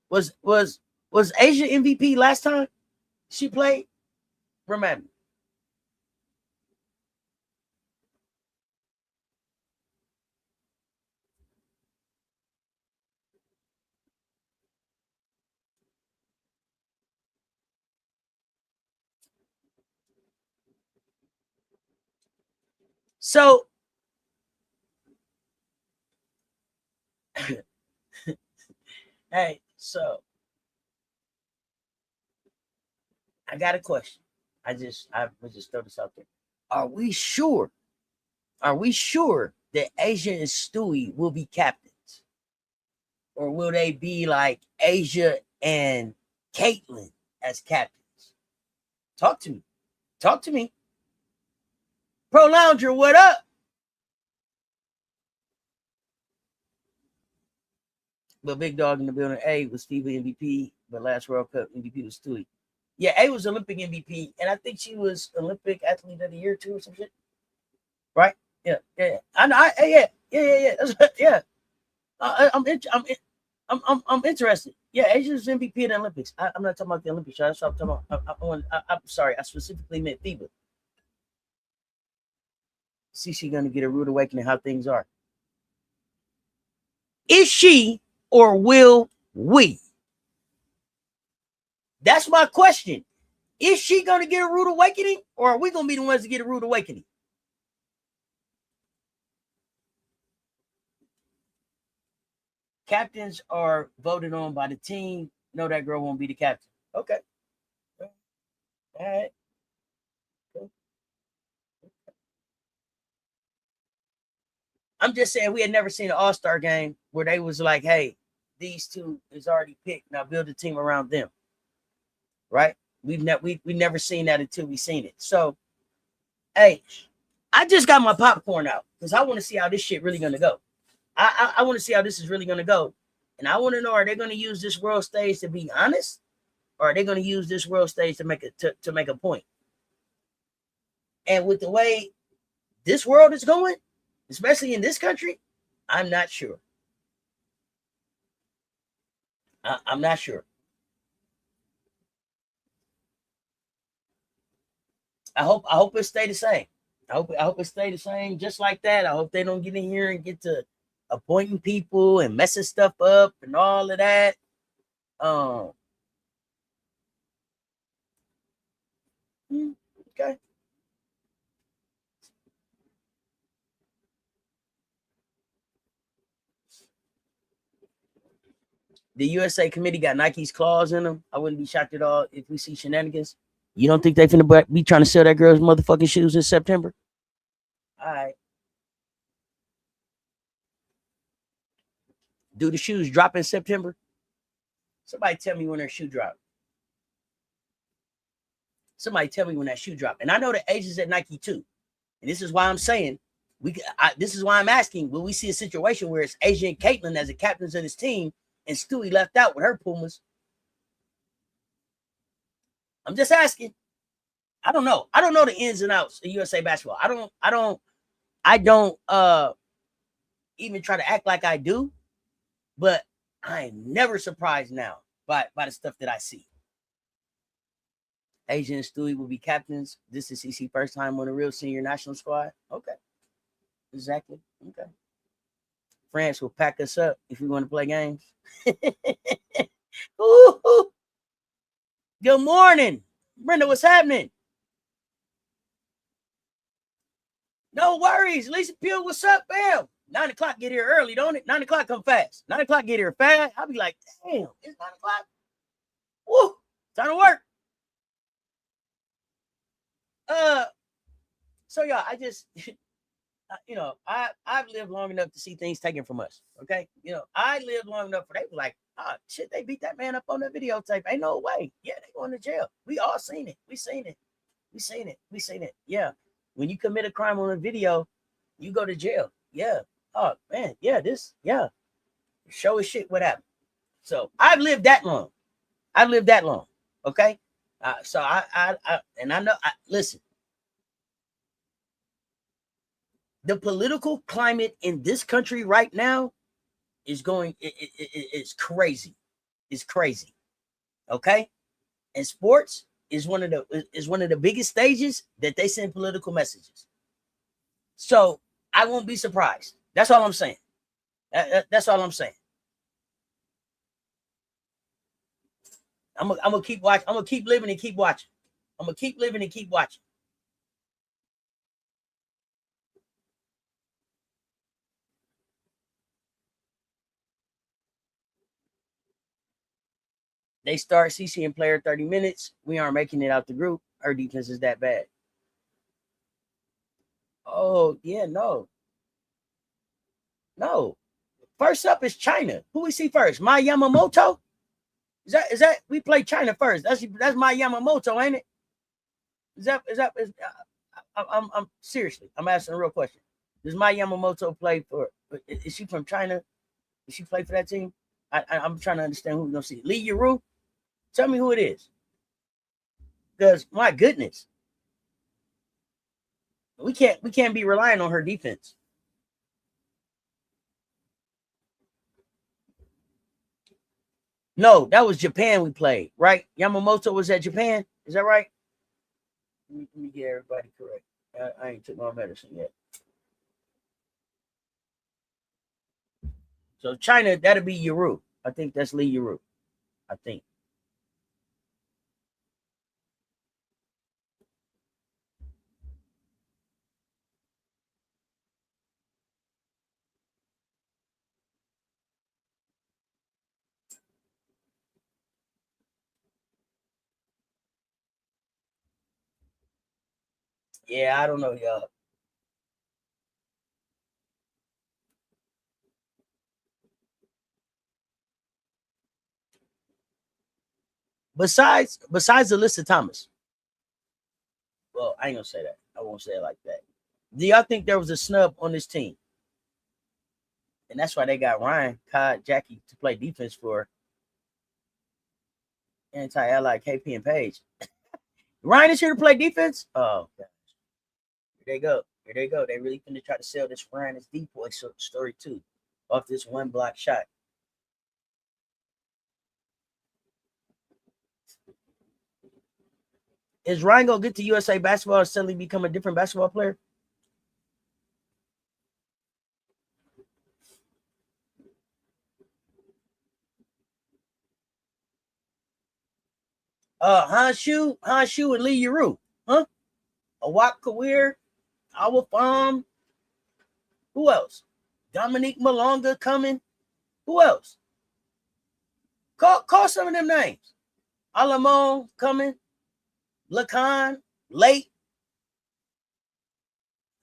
Was Asia MVP last time she played? Remember. So hey, so I got a question. I would just throw this out there. Are we sure that Asia and Stewie will be captains? Or will they be like Asia and Caitlin as captains? Talk to me. Pro Lounger, what up? But big dog in the building. A was FIBA MVP, but last World Cup MVP was Stewie. Yeah, A was Olympic MVP, and I think she was Olympic Athlete of the Year too, or some shit. Right? Yeah. I know. Yeah. Yeah. I'm interested. Yeah, Asia's MVP in the Olympics. I'm not talking about the Olympics. That's what I'm talking about. I'm sorry. I specifically meant FIBA. See, she's gonna get a rude awakening how things are. Is she, or will we? That's my question. Is she going to get a rude awakening, or are we going to be the ones to get a rude awakening? Captains are voted on by the team. No, that girl won't be the captain. Okay. All right. I'm just saying we had never seen an all-star game where they was like, hey, these two is already picked. Now build a team around them. Right? We've never seen that until we seen it. So, hey, I just got my popcorn out because I want to see how this shit really gonna go. I want to see how this is really gonna go, and I want to know: are they gonna use this world stage to be honest, or are they gonna use this world stage to make a point? And with the way this world is going, especially in this country, I'm not sure. I'm not sure. I hope it stay the same. I hope it stay the same, just like that. I hope they don't get in here and get to appointing people and messing stuff up and all of that. Okay. The USA committee got Nike's claws in them. I wouldn't be shocked at all if we see shenanigans. You don't think they finna be trying to sell that girl's motherfucking shoes in September? All right. Do the shoes drop in September? Somebody tell me when their shoe drop. Somebody tell me when that shoe drop. And I know the agents at Nike too. And this is why I'm saying this is why I'm asking, will we see a situation where it's Asia and Caitlin as the captains of this team and Stewie left out with her Pumas? I'm just asking. I don't know. I don't know the ins and outs of USA basketball. I don't even try to act like I do, but I'm never surprised now by the stuff that I see. Asia and Stewie will be captains. This is CC first time on a real senior national squad. Okay. Exactly. Okay. France will pack us up if we want to play games. Ooh. Good morning. Brenda, what's happening? No worries. Lisa Pugh, what's up, Bam? 9 o'clock get here early, don't it? 9 o'clock come fast. 9 o'clock get here fast. I'll be like, damn, it's 9 o'clock. Woo, time to work. So y'all, I just, I've lived long enough to see things taken from us. Okay, I lived long enough for they were like, oh shit, they beat that man up on the videotape. Ain't no way. Yeah, they going to jail. We all seen it. We seen it. Yeah, when you commit a crime on a video, you go to jail. Yeah. Oh man. Yeah. Show us shit what happened. So I've lived that long. Okay. So I know. Listen. The political climate in this country right now is going. It's crazy. It's crazy. Okay. And sports is one of the biggest stages that they send political messages. So I won't be surprised. That's all I'm saying. That's all I'm saying. I'm gonna keep watching. I'm gonna keep living and keep watching. They start CC and player 30 minutes. We aren't making it out the group. Her defense is that bad. Oh, yeah, no. First up is China. Who we see first? Mai Yamamoto? Is that we play China first? That's Mai Yamamoto, ain't it? I'm seriously, I'm asking a real question. Does Mai Yamamoto play for? Is she from China? Does she play for that team? I'm trying to understand who we're gonna see. Lee Yuru? Tell me who it is. Because my goodness, we can't be relying on her defense. No, that was Japan we played, right? Yamamoto was at Japan. Is that right? Let me get everybody correct. I ain't took my medicine yet. So China, that'll be Yuru. I think that's Lee Yuru. I think. Yeah, I don't know, y'all. Besides Alyssa Thomas. Well, I ain't gonna say that. I won't say it like that. Do y'all think there was a snub on this team? And that's why they got Ryan, Kai, Jackie to play defense for anti-ally KP and Page. Ryan is here to play defense? Oh, gosh. Here they go. Here they go. They really finna try to sell this Ryan as decoy story too, off this one block shot. Is Ryan gonna get to USA basketball and suddenly become a different basketball player? Hanshu, and Lee Yuru, huh? Awak Kawir, Awafam. Who else? Dominique Malonga coming. Who else? Call some of them names. Alamon coming. Lacan, late.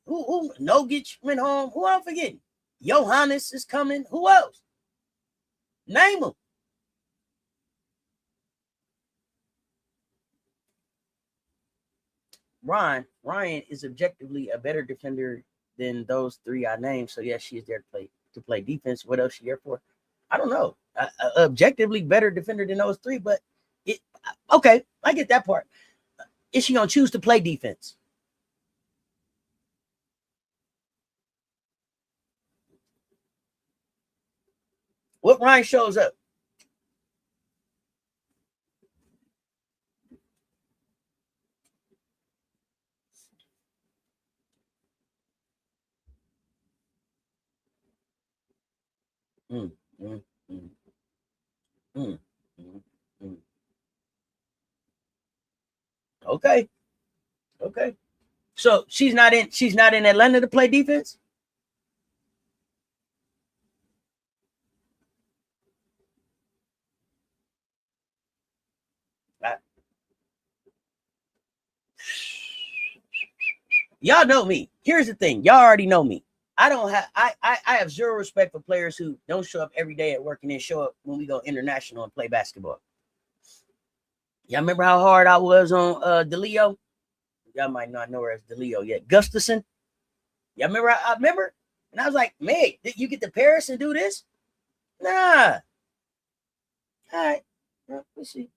Who Nogic went home. Who I'm forgetting? Johannes is coming. Who else? Name them. Ryan is objectively a better defender than those three I named. So yes, she is there to play defense. What else she here for? I don't know. Objectively better defender than those three, but okay, I get that part. Is she gonna choose to play defense? What Ryan shows up? Mm, mm, mm, mm, mm, mm. Okay. So she's not in Atlanta to play defense? Y'all know me. Here's the thing. Y'all already know me. I have zero respect for players who don't show up every day at work and then show up when we go international and play basketball. Y'all remember how hard I was on DeLeo? Y'all might not know her as DeLeo yet. Gustafson. Y'all remember? I remember, and I was like, "Meg, did you get to Paris and do this?" Nah. All right. Well, we'll see.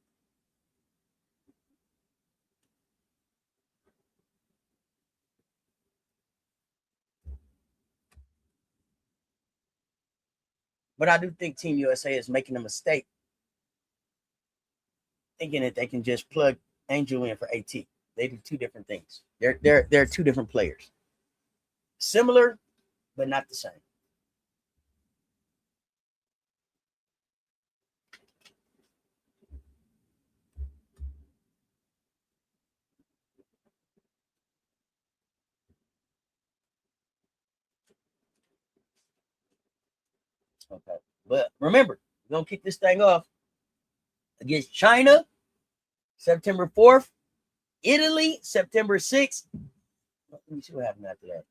But I do think Team USA is making a mistake, thinking that they can just plug Angel in for AT. They do two different things. They're two different players. Similar, but not the same. Okay. But remember, we're gonna kick this thing off against China, September 4th, Italy, September 6th. Let me see what happened after that.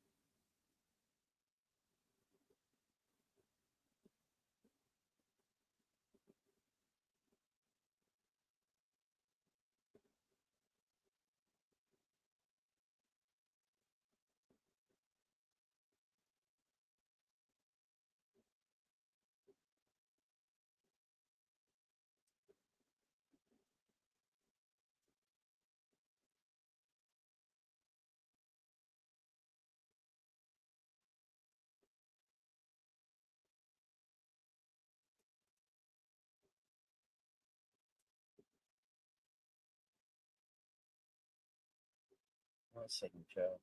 One second, child.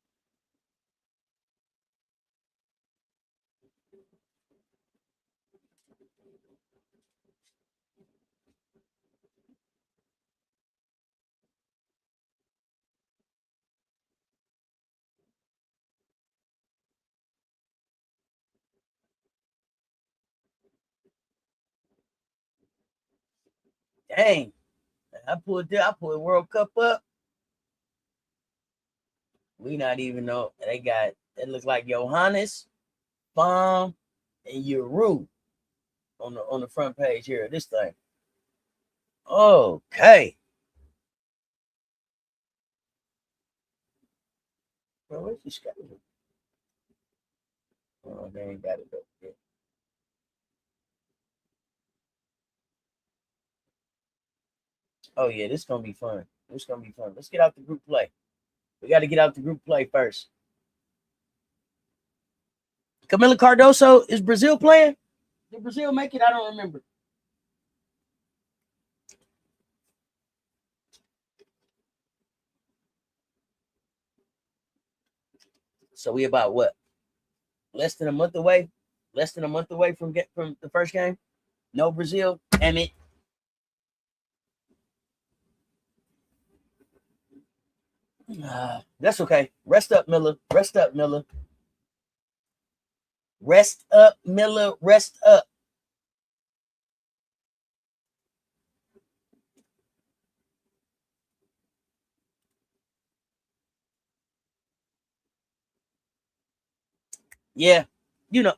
Dang. I pulled World Cup up. We not even know. They got it looks like Johannes, Baum, and Yuru on the front page here of this thing. Okay. Bro, where's your schedule? Oh, they ain't got it though. Yeah. Oh yeah, this is gonna be fun. This is gonna be fun. Let's get out the group play. We got to get out the group play first. Camila Cardoso, is Brazil playing? Did Brazil make it? I don't remember. So we about what? Less than a month away? Less than a month away from the first game? No Brazil? Damn it. That's okay. Rest up, Miller. Rest up, Miller. Rest up, Miller. Rest up. Yeah, you know,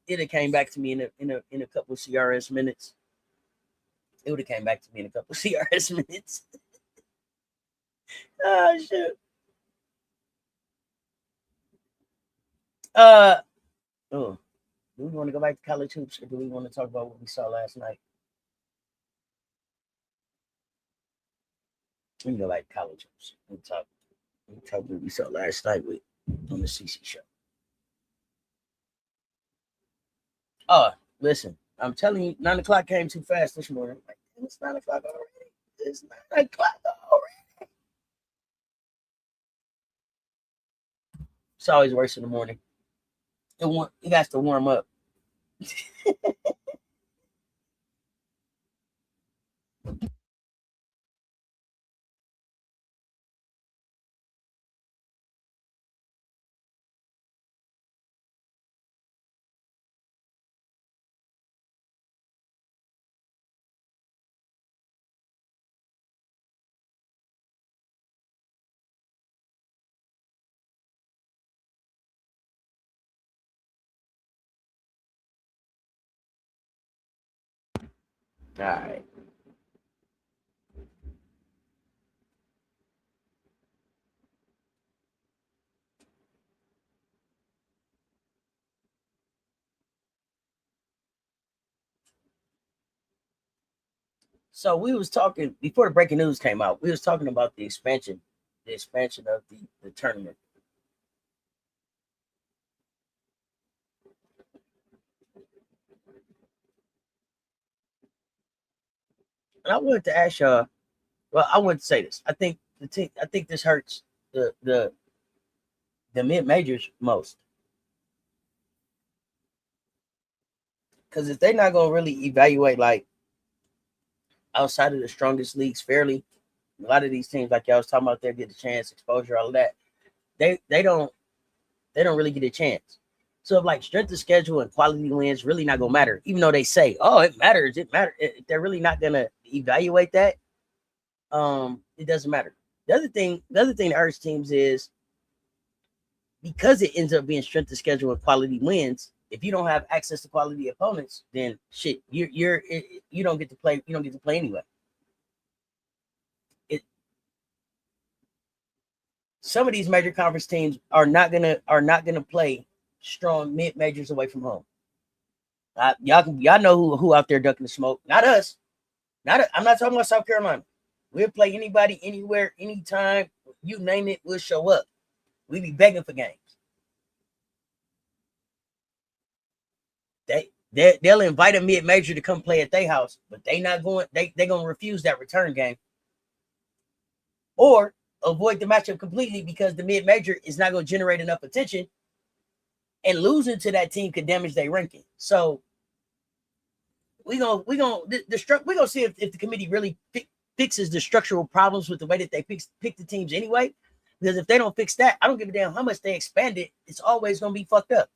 it had came back to me in a couple of CRS minutes. It would have came back to me in a couple of CRS minutes. Oh shit. Oh, do we want to go back to college hoops, or do we want to talk about what we saw last night? We can go back to college hoops. We talk what we saw last night on the CC show. Oh, listen, I'm telling you, 9 o'clock came too fast this morning. I'm like, it's 9 o'clock already. It's 9 o'clock already. It's always worse in the morning. It got to warm up. All right. So we was talking before the breaking news came out. We was talking about the expansion of the tournament. And I wanted to ask y'all. Well, I wanted to say this. I think this hurts the mid majors most, because if they're not gonna really evaluate like outside of the strongest leagues fairly, a lot of these teams like y'all was talking about, they get the chance, exposure, all of that. They don't really get a chance. So if like strength of schedule and quality wins really not gonna matter, even though they say, oh, it matters, they're really not gonna evaluate that. It doesn't matter. The other thing that hurts teams is because it ends up being strength of schedule and quality wins. If you don't have access to quality opponents, then shit, you don't get to play. You don't get to play anyway. Some of these major conference teams are not gonna play strong mid majors away from home. Y'all know who out there ducking the smoke. Not us. I'm not talking about South Carolina. We'll play anybody, anywhere, anytime. You name it, we'll show up. We be begging for games. They'll invite a mid major to come play at their house, but they not going. They gonna refuse that return game, or avoid the matchup completely because the mid major is not going to generate enough attention, and losing to that team could damage their ranking. So we gonna see if the committee really fixes the structural problems with the way that they pick the teams anyway. Because if they don't fix that, I don't give a damn how much they expand it. It's always gonna be fucked up.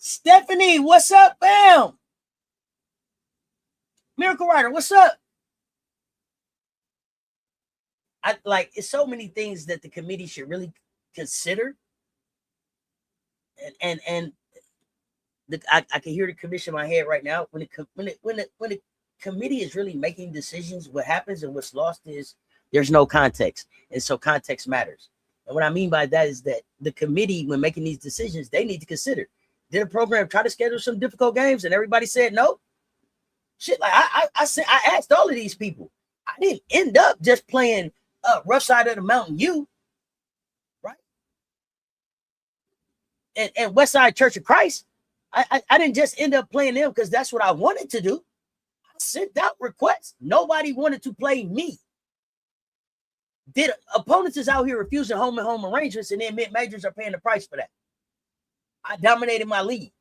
Stephanie, what's up, bam? Miracle Rider, what's up? It's so many things that the committee should really consider, and I can hear the commission in my head right now. When the committee is really making decisions, what happens and what's lost is there's no context, and so context matters. And what I mean by that is that the committee, when making these decisions, they need to consider: did a program try to schedule some difficult games and everybody said no? Shit, like I asked all of these people. I didn't end up just playing rough side of the mountain U, right? and Westside Church of Christ, I didn't just end up playing them because that's what I wanted to do. I sent out requests. Nobody wanted to play me. Opponents is out here refusing home and home arrangements, and then mid-majors are paying the price for that. I dominated my league.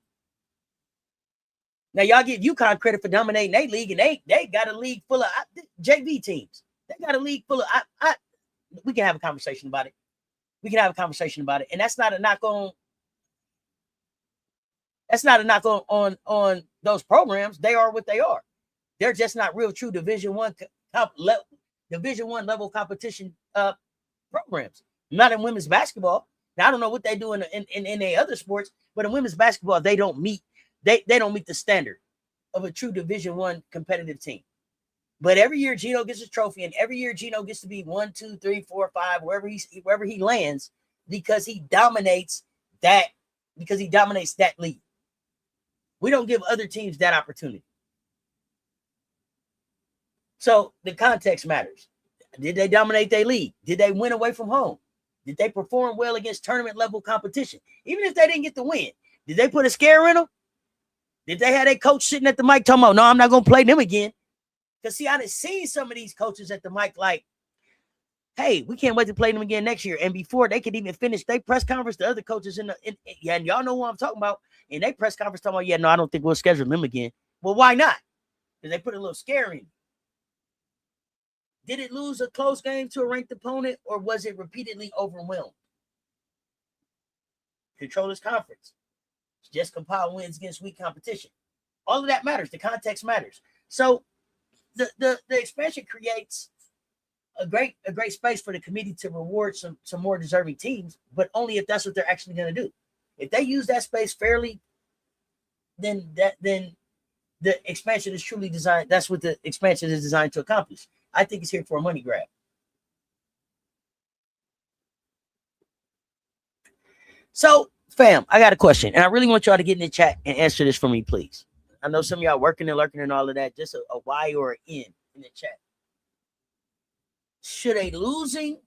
Now, y'all give UConn credit for dominating their league, and they got a league full of JV teams. They got a league full of we can have a conversation about it. We can have a conversation about it. And that's not a knock on those programs. They are what they are. They're just not real true Division I level competition programs. Not in women's basketball. Now, I don't know what they do in their other sports, but in women's basketball, they don't meet the standard of a true Division I competitive team. But every year Gino gets a trophy, and every year Gino gets to be 1, 2, 3, 4, 5, wherever he lands, because he dominates that league. We don't give other teams that opportunity. So the context matters. Did they dominate their league? Did they win away from home? Did they perform well against tournament level competition? Even if they didn't get the win, did they put a scare in them? Did they have their coach sitting at the mic talking about, no, I'm not going to play them again? Because, see, I done seen some of these coaches at the mic like, hey, we can't wait to play them again next year. And before they could even finish their press conference, the other coaches and y'all know what I'm talking about, in their press conference talking about, yeah, no, I don't think we'll schedule them again. Well, why not? Because they put a little scare in. Did it lose a close game to a ranked opponent, or was it repeatedly overwhelmed? Control this conference. Just compile wins against weak competition. All of that matters. The context matters. So the expansion creates a great space for the committee to reward some more deserving teams, but only if that's what they're actually going to do. If they use that space fairly, then the expansion is truly designed. That's what the expansion is designed to accomplish. I think it's here for a money grab. So, fam, I got a question, and I really want y'all to get in the chat and answer this for me, please. I know some of y'all working and lurking and all of that. Just a Y or an N in the chat. Should a losing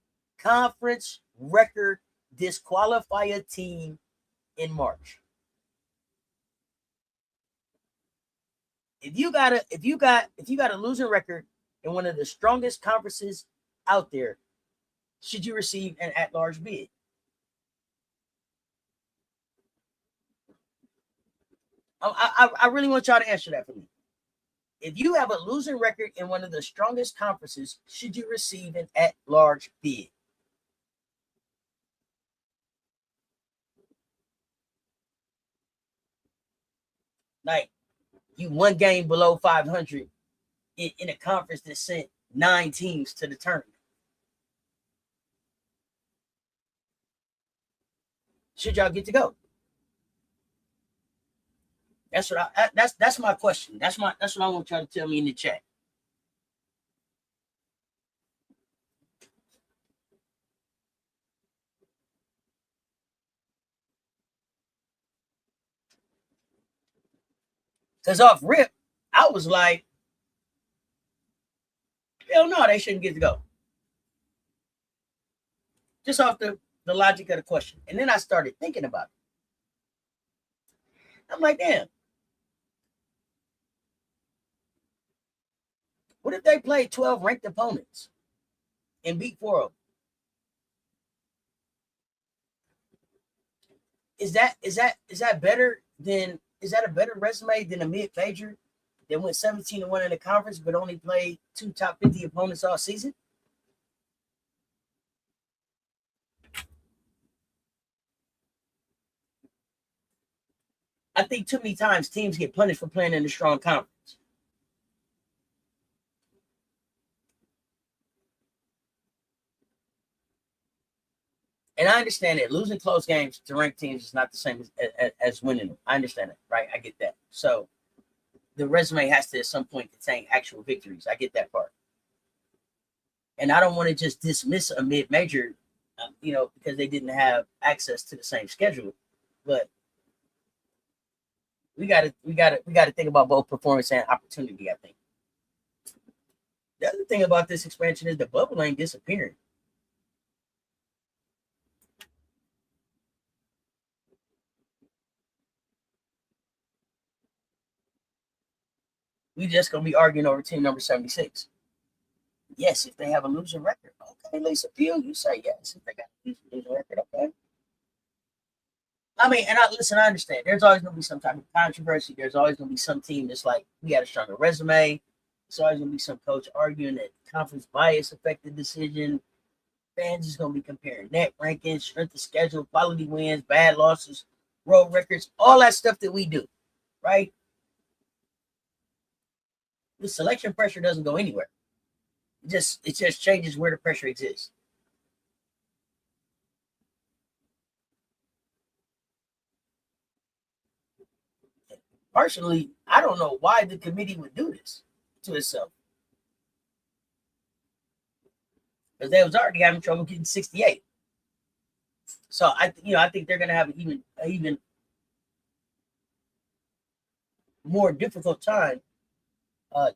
conference record disqualify a team in March? If you got a losing record in one of the strongest conferences out there, should you receive an at-large bid? I really want y'all to answer that for me. If you have a losing record in one of the strongest conferences, should you receive an at-large bid? Like, you one game below 500 in a conference that sent 9 teams to the tournament. Should y'all get to go? That's my question. That's what I want y'all to tell me in the chat. Because off rip, I was like, hell no, they shouldn't get to go. Just off the logic of the question. And then I started thinking about it. I'm like, damn. What if they played 12 ranked opponents and beat 4 of them? Is that better than, is that a better resume than a mid-major that went 17-1 in the conference but only played 2 top 50 opponents all season? I think too many times teams get punished for playing in a strong conference. And I understand that losing close games to ranked teams is not the same as winning them. I understand that, right? I get that. So the resume has to at some point contain actual victories. I get that part. And I don't want to just dismiss a mid-major, because they didn't have access to the same schedule. But we got to think about both performance and opportunity, I think. The other thing about this expansion is the bubble ain't We just going to be arguing over team number 76. Yes, if they have a losing record. Okay, Lisa Pugh, you say yes. If they got a losing record, okay. I mean, and I understand. There's always going to be some type of controversy. There's always going to be some team that's like, we had a stronger resume. There's always going to be some coach arguing that conference bias affected the decision. Fans is going to be comparing net rankings, strength of schedule, quality wins, bad losses, road records, all that stuff that we do, right? The selection pressure doesn't go anywhere. It just changes where the pressure exists. Personally, I don't know why the committee would do this to itself. Because they was already having trouble getting 68. So I think they're gonna have an even more difficult time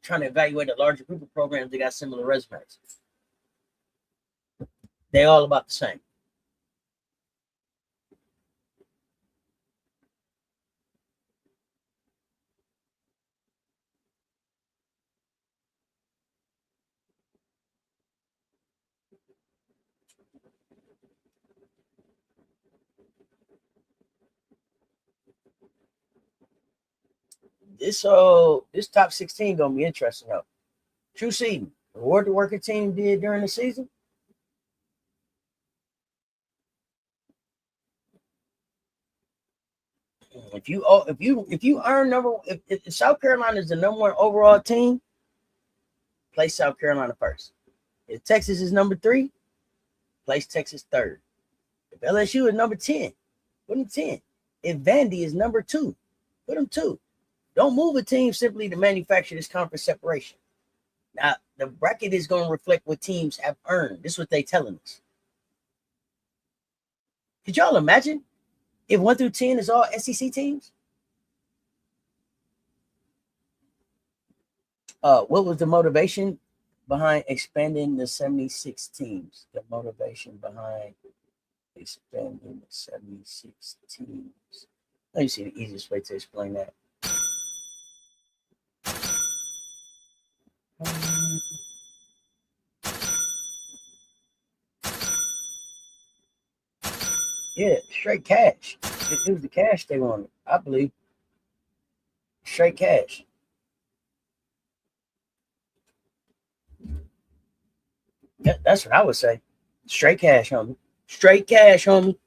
trying to evaluate a larger group of programs that got similar resumes. They all about the same. This top 16 gonna be interesting though. True seeding. What the working team did during the season. If South Carolina is the number one overall team, place South Carolina first. If Texas is number 3, place Texas third. If LSU is number 10, put them 10. If Vandy is number 2, put them 2. Don't move a team simply to manufacture this conference separation. Now, the bracket is going to reflect what teams have earned. This is what they're telling us. Could y'all imagine if 1 through 10 is all SEC teams? What was the motivation behind expanding the 76 teams? The motivation behind expanding the 76 teams. Let me see the easiest way to explain that. Yeah, straight cash. It was the cash they wanted, I believe. Straight cash. Yeah, that's what I would say. Straight cash, homie. Straight cash, homie.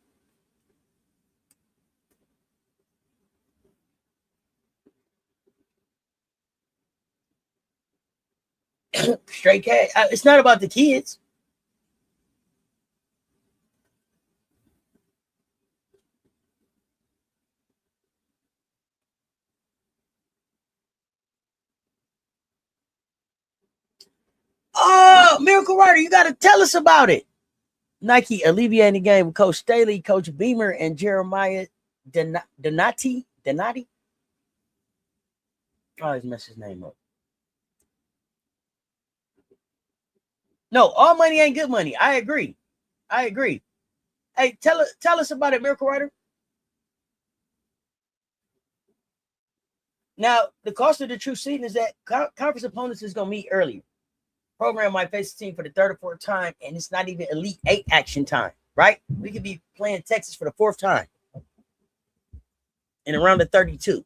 Straight cash. It's not about the kids. Oh, Miracle Rider, you got to tell us about it. Nike alleviating the game with Coach Staley, Coach Beamer, and Jeremiah Donati. I always mess his name up. No, all money ain't good money. I agree. Hey, tell us about it, Miracle Rider. Now, the cost of the true season is that conference opponents is going to meet earlier. Program might face the team for the 3rd or 4th time, and it's not even Elite 8 action time, right? We could be playing Texas for the 4th time in around the 32.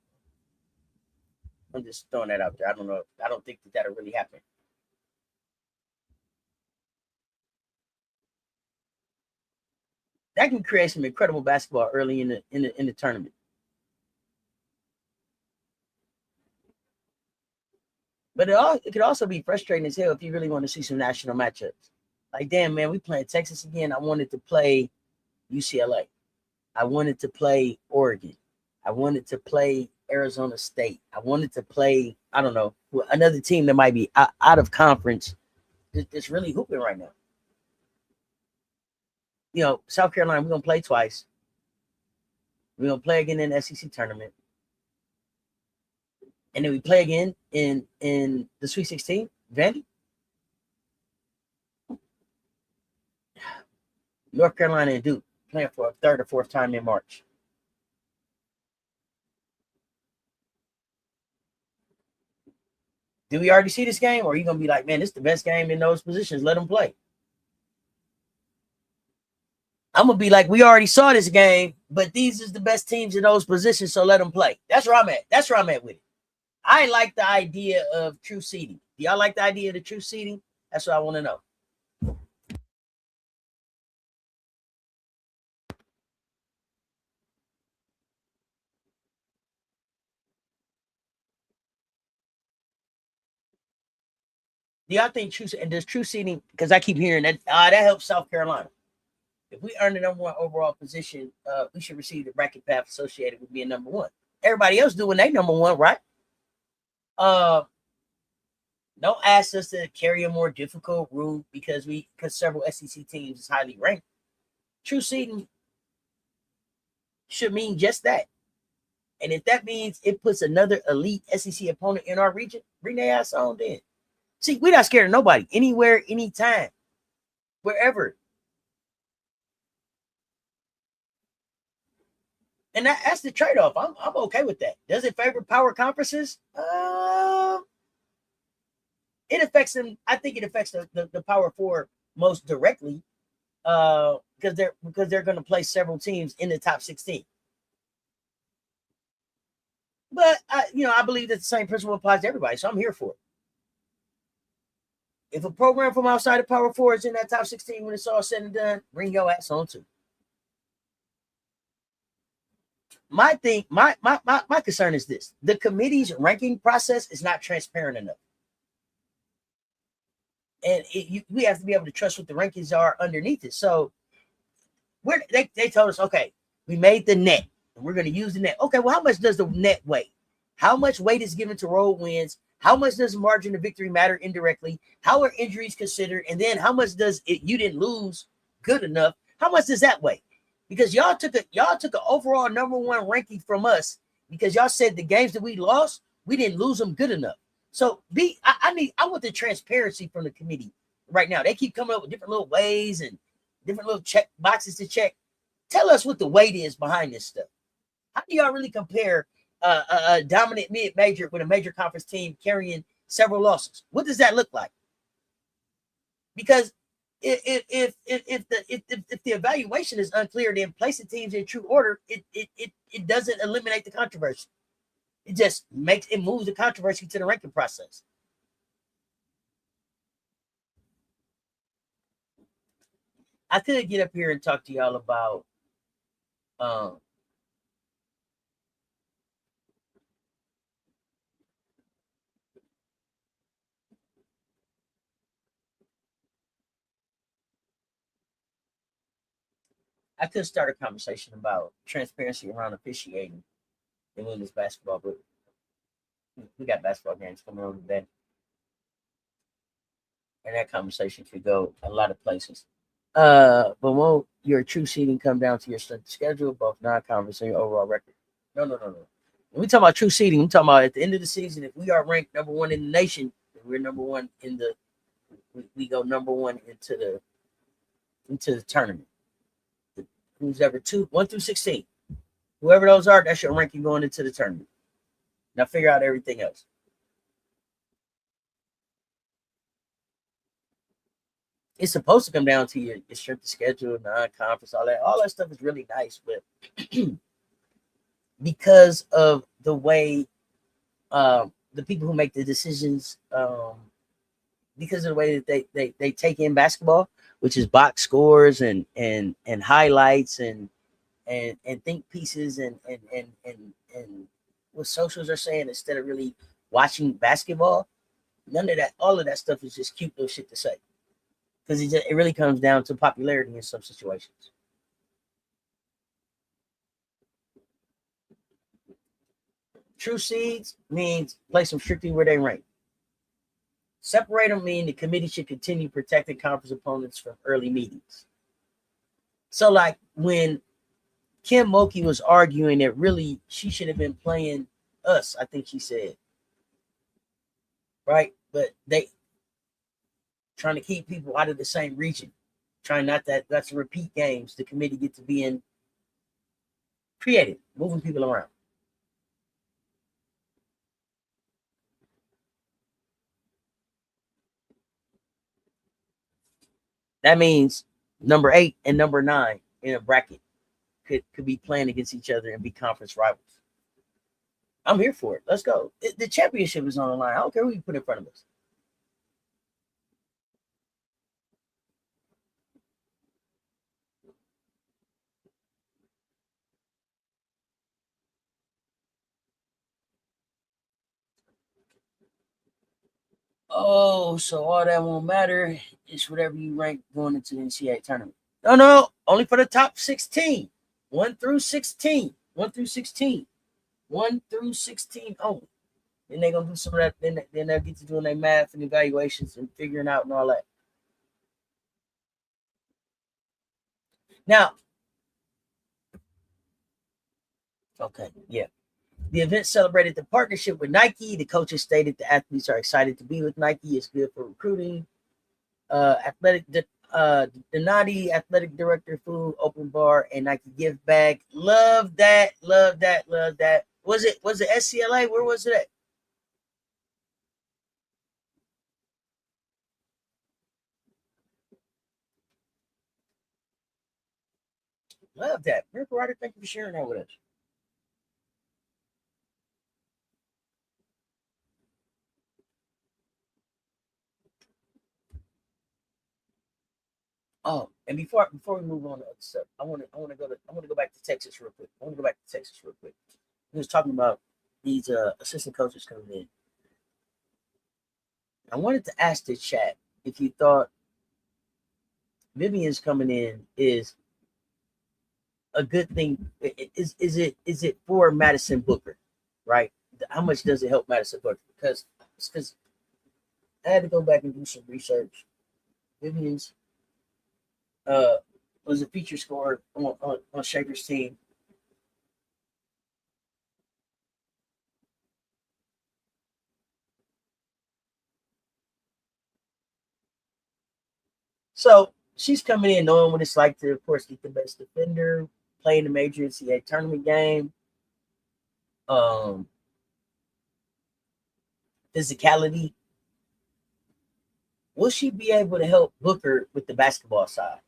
I'm just throwing that out there. I don't know. I don't think that'll really happen. That can create some incredible basketball early in the tournament. But it could also be frustrating as hell if you really want to see some national matchups. Like, damn, man, we playing Texas again. I wanted to play UCLA. I wanted to play Oregon. I wanted to play Arizona State. I wanted to play, I don't know, another team that might be out of conference that's really hooping right now. You know, South Carolina, we're going to play twice. We're going to play again in the SEC tournament. And then we play again in the Sweet 16, Vandy. North Carolina and Duke playing for a 3rd or 4th time in March. Do we already see this game, or are you gonna be like, man, this is the best game in those positions? Let them play. I'm gonna be like, we already saw this game, but these is the best teams in those positions, so let them play. That's where I'm at. That's where I'm at with it. I like the idea of true seeding. Do y'all like the idea of the true seeding? That's what I want to know. Do y'all think true and does true seeding? Because I keep hearing that that helps South Carolina. If we earn the number one overall position, we should receive the bracket path associated with being number one. Everybody else doing their number one, right? Don't ask us to carry a more difficult route because several SEC teams is highly ranked. True seeding should mean just that. And if that means it puts another elite SEC opponent in our region, bring their ass on then. See, we're not scared of nobody, anywhere, anytime, wherever. And that's the trade-off. I'm okay with that. Does it favor power conferences? It affects them. I think it affects the Power Four most directly because they're going to play several teams in the top 16. But I believe that the same principle applies to everybody, so I'm here for it. If a program from outside of Power Four is in that top 16 when it's all said and done, bring your ass on too. My concern is this: the committee's ranking process is not transparent enough. And we have to be able to trust what the rankings are underneath it. So they told us, okay, we made the net and we're going to use the net. Okay, well, how much does the net weigh? How much weight is given to road wins? How much does margin of victory matter indirectly? How are injuries considered? And then how much does it you didn't lose good enough? How much does that weigh? Because y'all took an overall number one ranking from us because y'all said the games that we lost, we didn't lose them good enough. So I want the transparency from the committee right now. They keep coming up with different little ways and different little check boxes to check. Tell us what the weight is behind this stuff. How do y'all really compare a dominant mid-major with a major conference team carrying several losses? What does that look like? Because if the evaluation is unclear, then placing teams in true order, it doesn't eliminate the controversy. It just moves the controversy to the ranking process. I could get up here and talk to y'all about I could start a conversation about transparency around officiating in women's basketball, but we got basketball games coming on today. And that conversation could go a lot of places. But won't your true seeding come down to your strength of schedule, both non-conference and your overall record? No. When we talk about true seeding, we're talking about at the end of the season, if we are ranked number one in the nation, we're number one in we go number one into the tournament. Who's ever 1 through 16. Whoever those are, that's your ranking going into the tournament. Now figure out everything else. It's supposed to come down to your strength of schedule, non-conference, all that stuff is really nice, but because of the way the people who make the decisions, because of the way that they take in basketball, which is box scores and highlights and think pieces and what socials are saying instead of really watching basketball. None of that, all of that stuff is just cute little shit to say. Because it really comes down to popularity in some situations. True seeds means place them strictly where they rank. Separate them mean the committee should continue protecting conference opponents from early meetings. So like when Kim Mulkey was arguing that really she should have been playing us, I think she said. Right? But they trying to keep people out of the same region, trying that's to repeat games. The committee get to be in creative, moving people around. That means number 8 and number 9 in a bracket could be playing against each other and be conference rivals. I'm here for it. Let's go. The championship is on the line. I don't care who you put in front of us. Oh, so all that won't matter. It's whatever you rank going into the NCAA tournament. No, only for the top 16. 1 through 16. 1 through 16. 1 through 16 only. Then they're going to do some of that. Then they'll get to doing their math and evaluations and figuring out and all that. Now, okay, yeah. The event celebrated the partnership with Nike. The coaches stated the athletes are excited to be with Nike. It's good for recruiting. Donati, athletic director, food, open bar, and Nike gift bag. Love that. Was it SCLA? Where was it at? Love that. Miracle Rider, thank you for sharing that with us. Oh, and before we move on to other stuff, I want to go back to Texas real quick. We was talking about these assistant coaches coming in. I wanted to ask the chat if you thought Vivian's coming in is a good thing. Is it for Madison Booker, right? How much does it help Madison Booker? Because I had to go back and do some research. Vivian's was a feature scorer on Schaefer's team. So she's coming in knowing what it's like to, of course, get the best defender, play in the major NCAA tournament game, um, physicality. Will she be able to help Booker with the basketball side,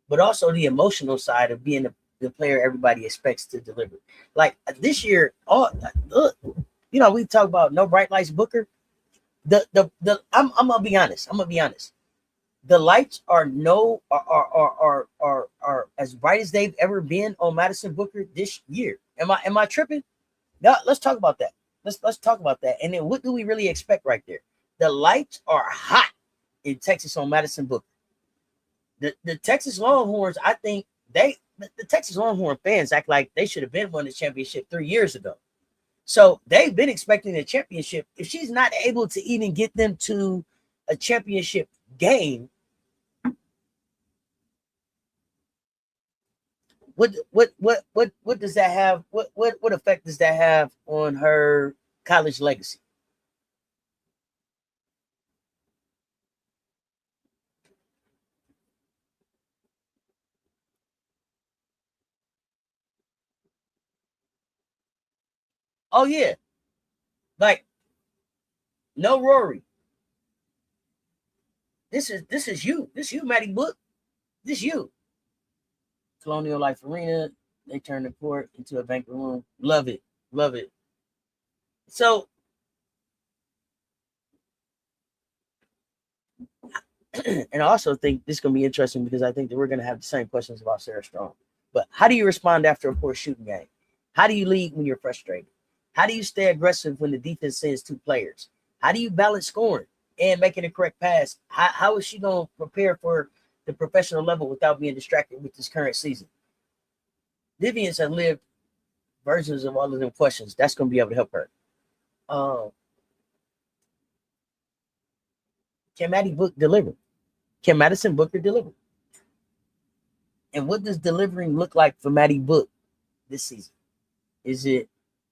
but also the emotional side of being the player everybody expects to deliver? Like this year, we talk about no bright lights Booker. I'm gonna be honest. The lights are as bright as they've ever been on Madison Booker this year. Am I tripping? No, let's talk about that. Let's talk about that. And then what do we really expect right there? The lights are hot in Texas on Madison Booker. The Texas Longhorns, I think the Texas Longhorn fans act like they should have been won the championship 3 years ago. So they've been expecting a championship. If she's not able to even get them to a championship game, what does that have? What effect does that have on her college legacy? Oh yeah, like no Rory. This is you. This is you, Maddie Book. This is you. Colonial Life Arena. They turn the court into a banquet room. Love it. Love it. So and I also think this is going to be interesting because I think that we're going to have the same questions about Sarah Strong. But how do you respond after a poor shooting game? How do you lead when you're frustrated? How do you stay aggressive when the defense sends 2 players? How do you balance scoring and making a correct pass? How is she going to prepare for the professional level without being distracted with this current season? Vivians have lived versions of all of them questions. That's going to be able to help her. Um, can Maddie Book deliver? Can Madison Booker deliver? And what does delivering look like for Maddie Book this season? Is it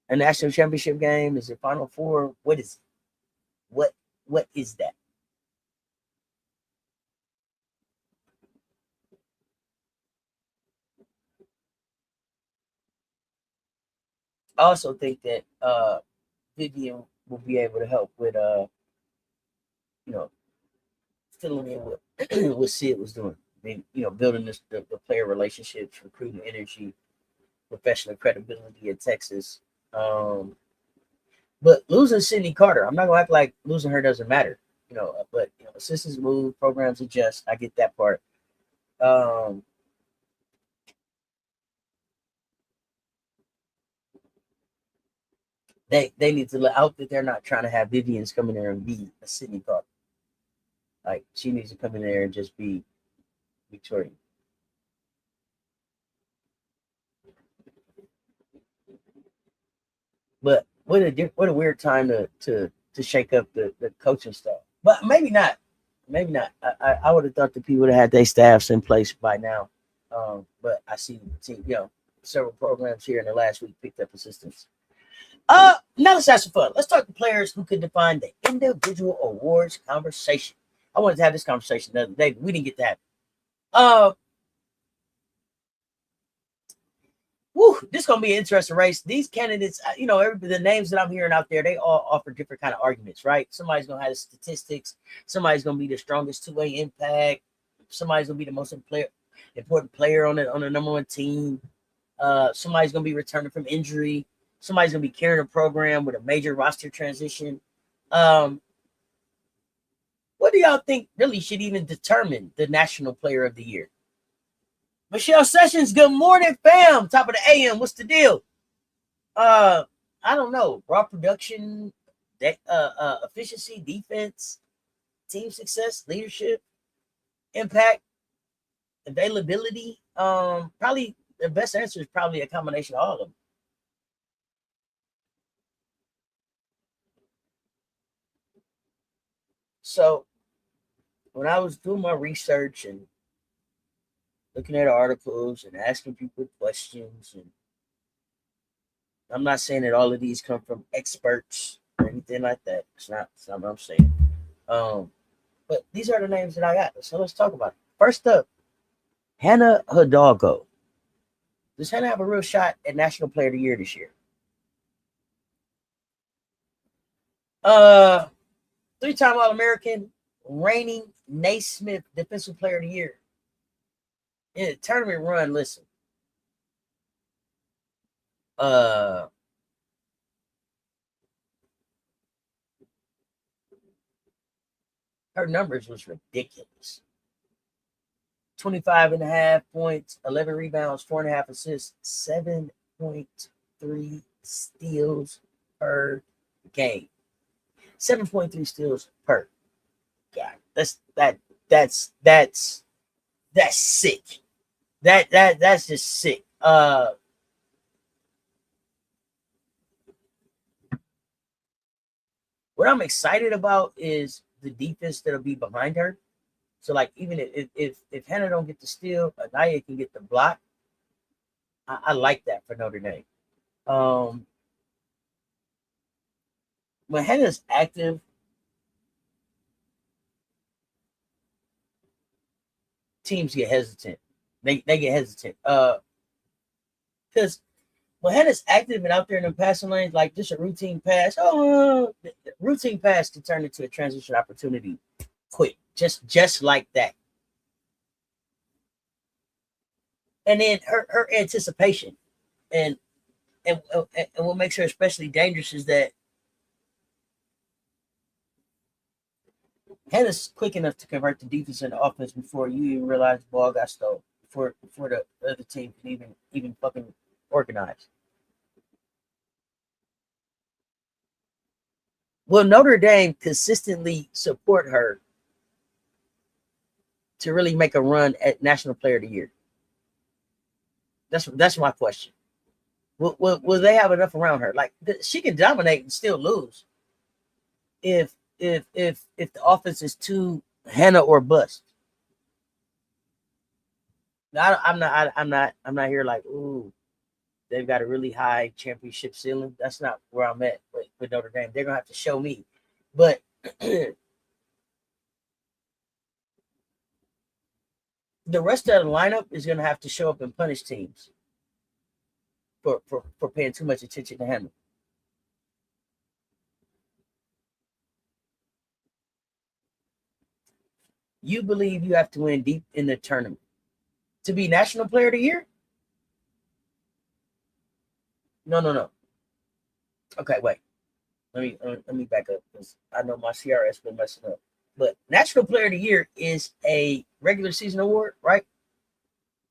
a national championship game? Is it Final Four? What is it? What is that? I also think that Vivian will be able to help with you know filling in what what Sid was doing. I mean, building the player relationships, recruiting energy, professional credibility at Texas. But losing Sydney Carter, I'm not gonna act like losing her doesn't matter. But assistants move, programs adjust. I get that part. Um, they need to let out that they're not trying to have Vivians come in there and be a Sydney Carter. Like she needs to come in there and just be Victoria. But what a weird time to shake up the coaching staff. But maybe not. Maybe not. I would have thought that people would have had their staffs in place by now. But I see several programs here in the last week picked up assistants. Now let's have some fun. Let's talk to players who could define the individual awards conversation. I wanted to have this conversation the other day, but we didn't get to have it. This is gonna be an interesting race. These candidates, the names that I'm hearing out there, they all offer different kind of arguments, right? Somebody's gonna have the statistics. Somebody's gonna be the strongest two-way impact. Somebody's gonna be the most important player on the number one team. Somebody's gonna be returning from injury. Somebody's gonna be carrying a program with a major roster transition. What do y'all think really should even determine the national player of the year? Michelle Sessions, good morning, fam. Top of the AM. What's the deal? I don't know. Raw production, efficiency, defense, team success, leadership, impact, availability. Probably the best answer is probably a combination of all of them. So when I was doing my research and looking at articles and asking people questions, and I'm not saying that all of these come from experts or anything like that. It's not what I'm saying. But these are the names that I got. So let's talk about it. First up, Hannah Hidalgo. Does Hannah have a real shot at National Player of the Year this year? Three-time All-American, reigning Naismith Defensive Player of the Year. In a tournament run, listen. Her numbers was ridiculous. 25.5 points, 11 rebounds, 4.5 assists, 7.3 steals per game. 7.3 steals per guy. That's sick. That's just sick. What I'm excited about is the defense that'll be behind her. So, like, even if Hannah don't get the steal, Anaya can get the block. I like that for Notre Dame. When Hannah's active, teams get hesitant. They get hesitant. Because when Hannah's active and out there in the passing lanes, like just a routine pass, routine pass can turn into a transition opportunity quick, just like that. And then her anticipation, and what makes her especially dangerous is that Hannah's quick enough to convert the defense into offense before you even realize the ball got stolen, before the other team can even fucking organize. Will Notre Dame consistently support her to really make a run at National Player of the Year? That's my question. Will they have enough around her? Like, she can dominate and still lose if the offense is too Hannah or bust. Now, I'm not here like, ooh, they've got a really high championship ceiling. That's not where I'm at with Notre Dame. They're gonna have to show me, but the rest of the lineup is gonna have to show up and punish teams for paying too much attention to Hannah. you believe you have to win deep in the tournament to be National Player of the Year? No. Okay, wait. Let me back up because I know my CRS been messing up. But National Player of the Year is a regular season award, right?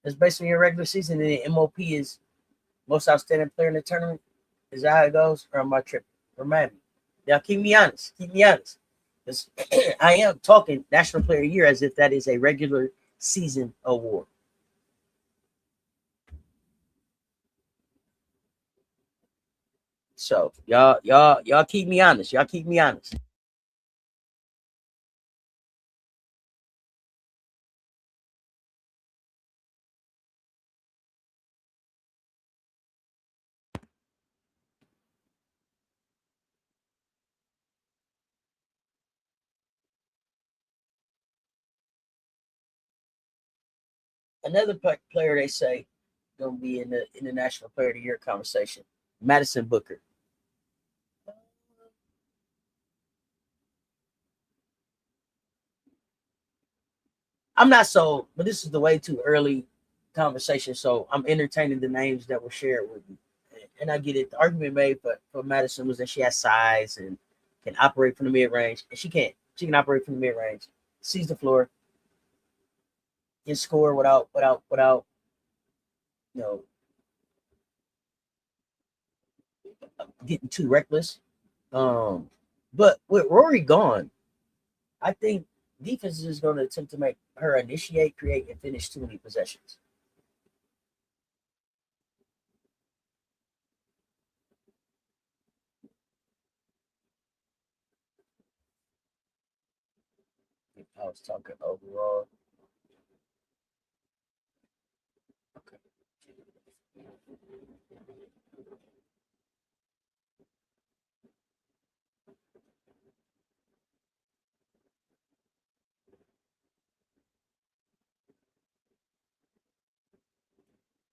It's basically a regular season, and the MOP is Most Outstanding Player in the Tournament. Is that how it goes? Or am I tripping? Remind me. Now, keep me honest. Because I am talking National Player of the Year as if that is a regular season award. So y'all keep me honest. Y'all keep me honest. Another player they say gonna be in the National Player of the Year conversation. Madison Booker. I'm not sold, but this is the way too early conversation. So I'm entertaining the names that were shared with me. And I get it. The argument made for Madison was that she has size and can operate from the mid range. And she can't. She can operate from the mid range, sees the floor, can score without you know getting too reckless. But with Rory gone, I think defense is going to attempt to make her initiate, create, and finish too many possessions. I was talking overall. Okay.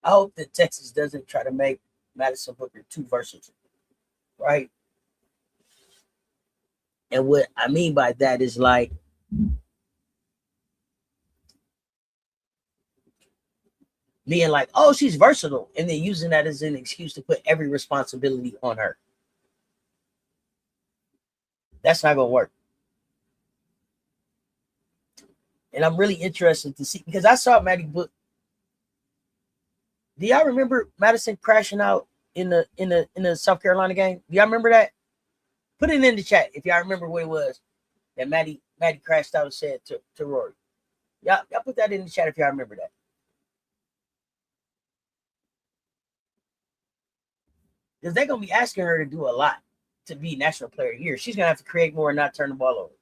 I hope that Texas doesn't try to make Madison Booker too versatile, right? And what I mean by that is like being like, oh, she's versatile, and then using that as an excuse to put every responsibility on her. That's not gonna work. And I'm really interested to see because I saw Maddie Book. Do y'all remember Madison crashing out in the South Carolina game? Do y'all remember that? Put it in the chat if y'all remember what it was that Maddie crashed out and said to Rory. Y'all put that in the chat if y'all remember that. Because they're gonna be asking her to do a lot to be National Player of the Year. She's gonna have to create more and not turn the ball over,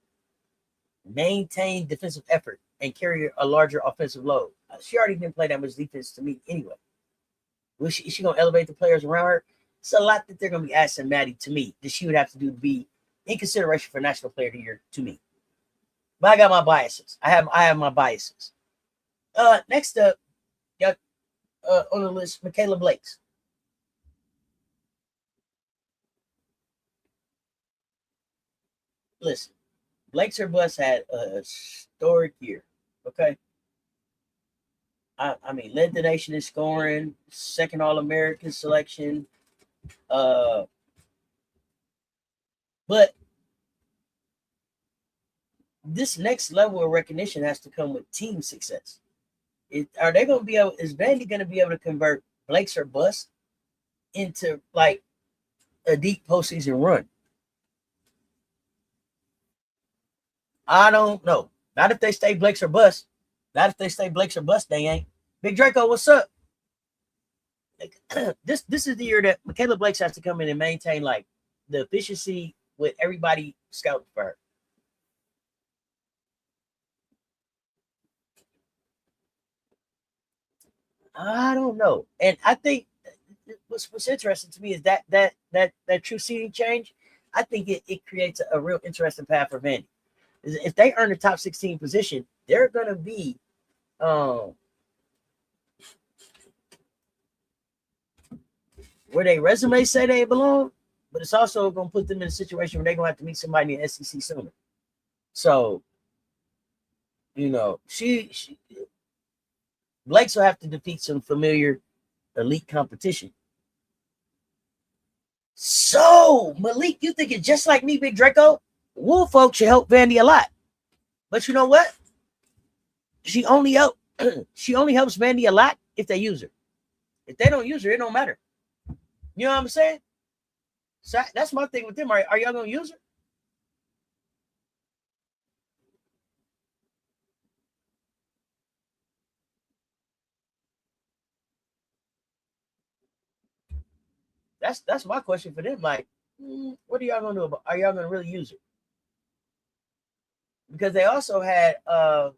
maintain defensive effort, and carry a larger offensive load. She already didn't play that much defense to me anyway. Is she gonna elevate the players around her? It's a lot that they're gonna be asking Maddie to me that she would have to do to be in consideration for National Player of the Year to me. But I got my biases. I have my biases. Next up, got on the list, Mikayla Blakes. Listen, Blakes her bus had a historic year. Okay. I mean, led the nation in scoring, second All American selection. But this next level of recognition has to come with team success. Are they going to be able? Is Vandy going to be able to convert Blake's or bust into like a deep postseason run? I don't know. Not if they stay Blake's or bust. Not if they stay Blake's or bust. They ain't. Big Draco, what's up? This is the year that Mikayla Blakes has to come in and maintain like the efficiency with everybody scouting for her. I don't know, and I think what's interesting to me is that true seeding change. I think it creates a real interesting path for Vandy. If they earn the top 16 position, they're gonna be where they resume say they belong, but it's also gonna put them in a situation where they're gonna have to meet somebody in the SEC sooner. So, she Blakes will have to defeat some familiar elite competition. So, Malik, you thinking just like me, Big Draco? Woolfolk should help Vandy a lot. But you know what? She only helps Vandy a lot if they use her. If they don't use her, it don't matter. You know what I'm saying? So that's my thing with them. Are y'all gonna use her? That's my question for them. Like, what are y'all gonna do about? Are y'all gonna really use her? Because they also had was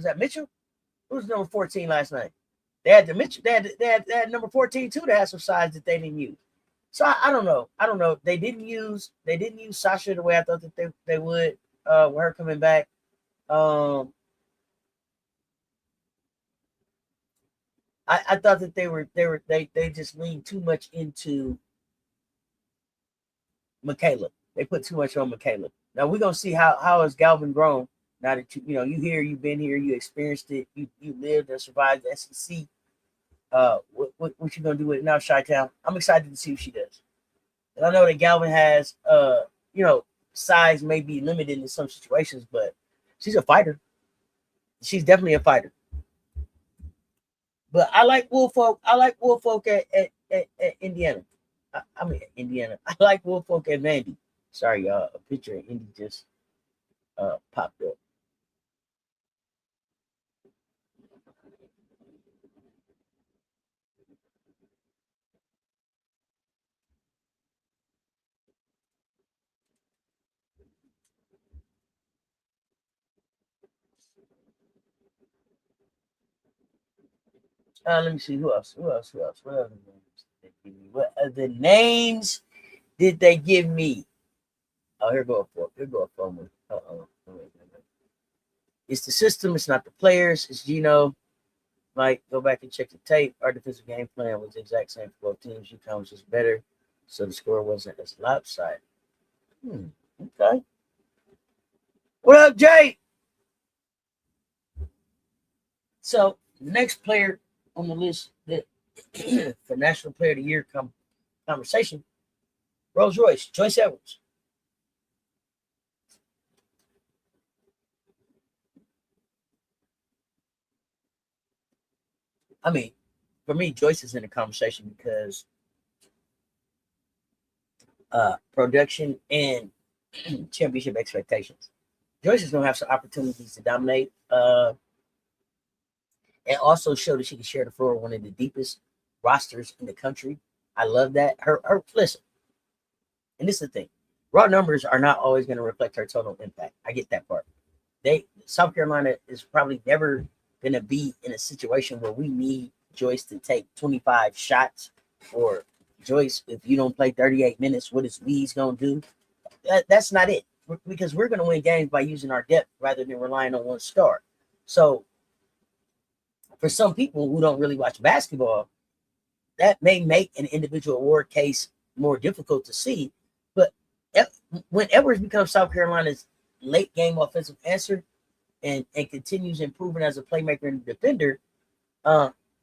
that Mitchell? Who was number 14 last night? They had the Mitchell. They had number 14 too. That had some size that they didn't use. So I don't know. I don't know. They didn't use Sasha the way I thought that they would with her coming back. I thought that they just leaned too much into Mikayla. They put too much on Mikayla. Now we're gonna see how is Galvin grown now that you've been here, you experienced it, you lived and survived the SEC. What you gonna do with it now, Chi-Town? I'm excited to see what she does. And I know that Galvin has size may be limited in some situations, but she's a fighter. She's definitely a fighter. But I like Woolfolk. I like Woolfolk at Indiana. I mean Indiana. I like Woolfolk at Vandy. Sorry, y'all. A picture of Indy just popped up. Let me see who else. What other names did they give me? What other names did they give me? Oh, here go a phone. It's the system. It's not the players. It's Gino. Mike, go back and check the tape. Our defensive game plan was the exact same for both teams. UConn was just better, so the score wasn't as lopsided. Okay. What up, Jay? So the next player on the list that for National Player of the Year conversation, Rolls Royce, Joyce Edwards. I mean, for me, Joyce is in the conversation because production and championship expectations. Joyce is going to have some opportunities to dominate and also show that she can share the floor with one of the deepest rosters in the country. I love that. Her listen, and this is the thing. Raw numbers are not always going to reflect her total impact. I get that part. South Carolina is probably never going to be in a situation where we need Joyce to take 25 shots, or Joyce, if you don't play 38 minutes, what is Wee's going to do? That's not it, because we're going to win games by using our depth rather than relying on one star. So for some people who don't really watch basketball, that may make an individual award case more difficult to see. But when Edwards becomes South Carolina's late game offensive answer and continues improving as a playmaker and defender,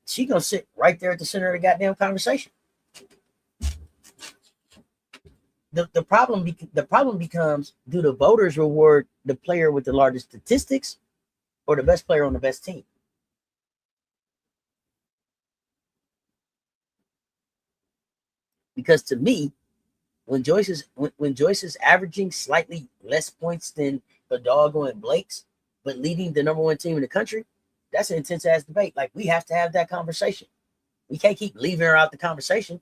she's gonna sit right there at the center of the goddamn conversation. The problem becomes, do the voters reward the player with the largest statistics or the best player on the best team? Because to me, when Joyce is averaging slightly less points than Hidalgo and Blakes, but leading the number one team in the country, that's an intense ass debate. Like, we have to have that conversation. We can't keep leaving her out the conversation.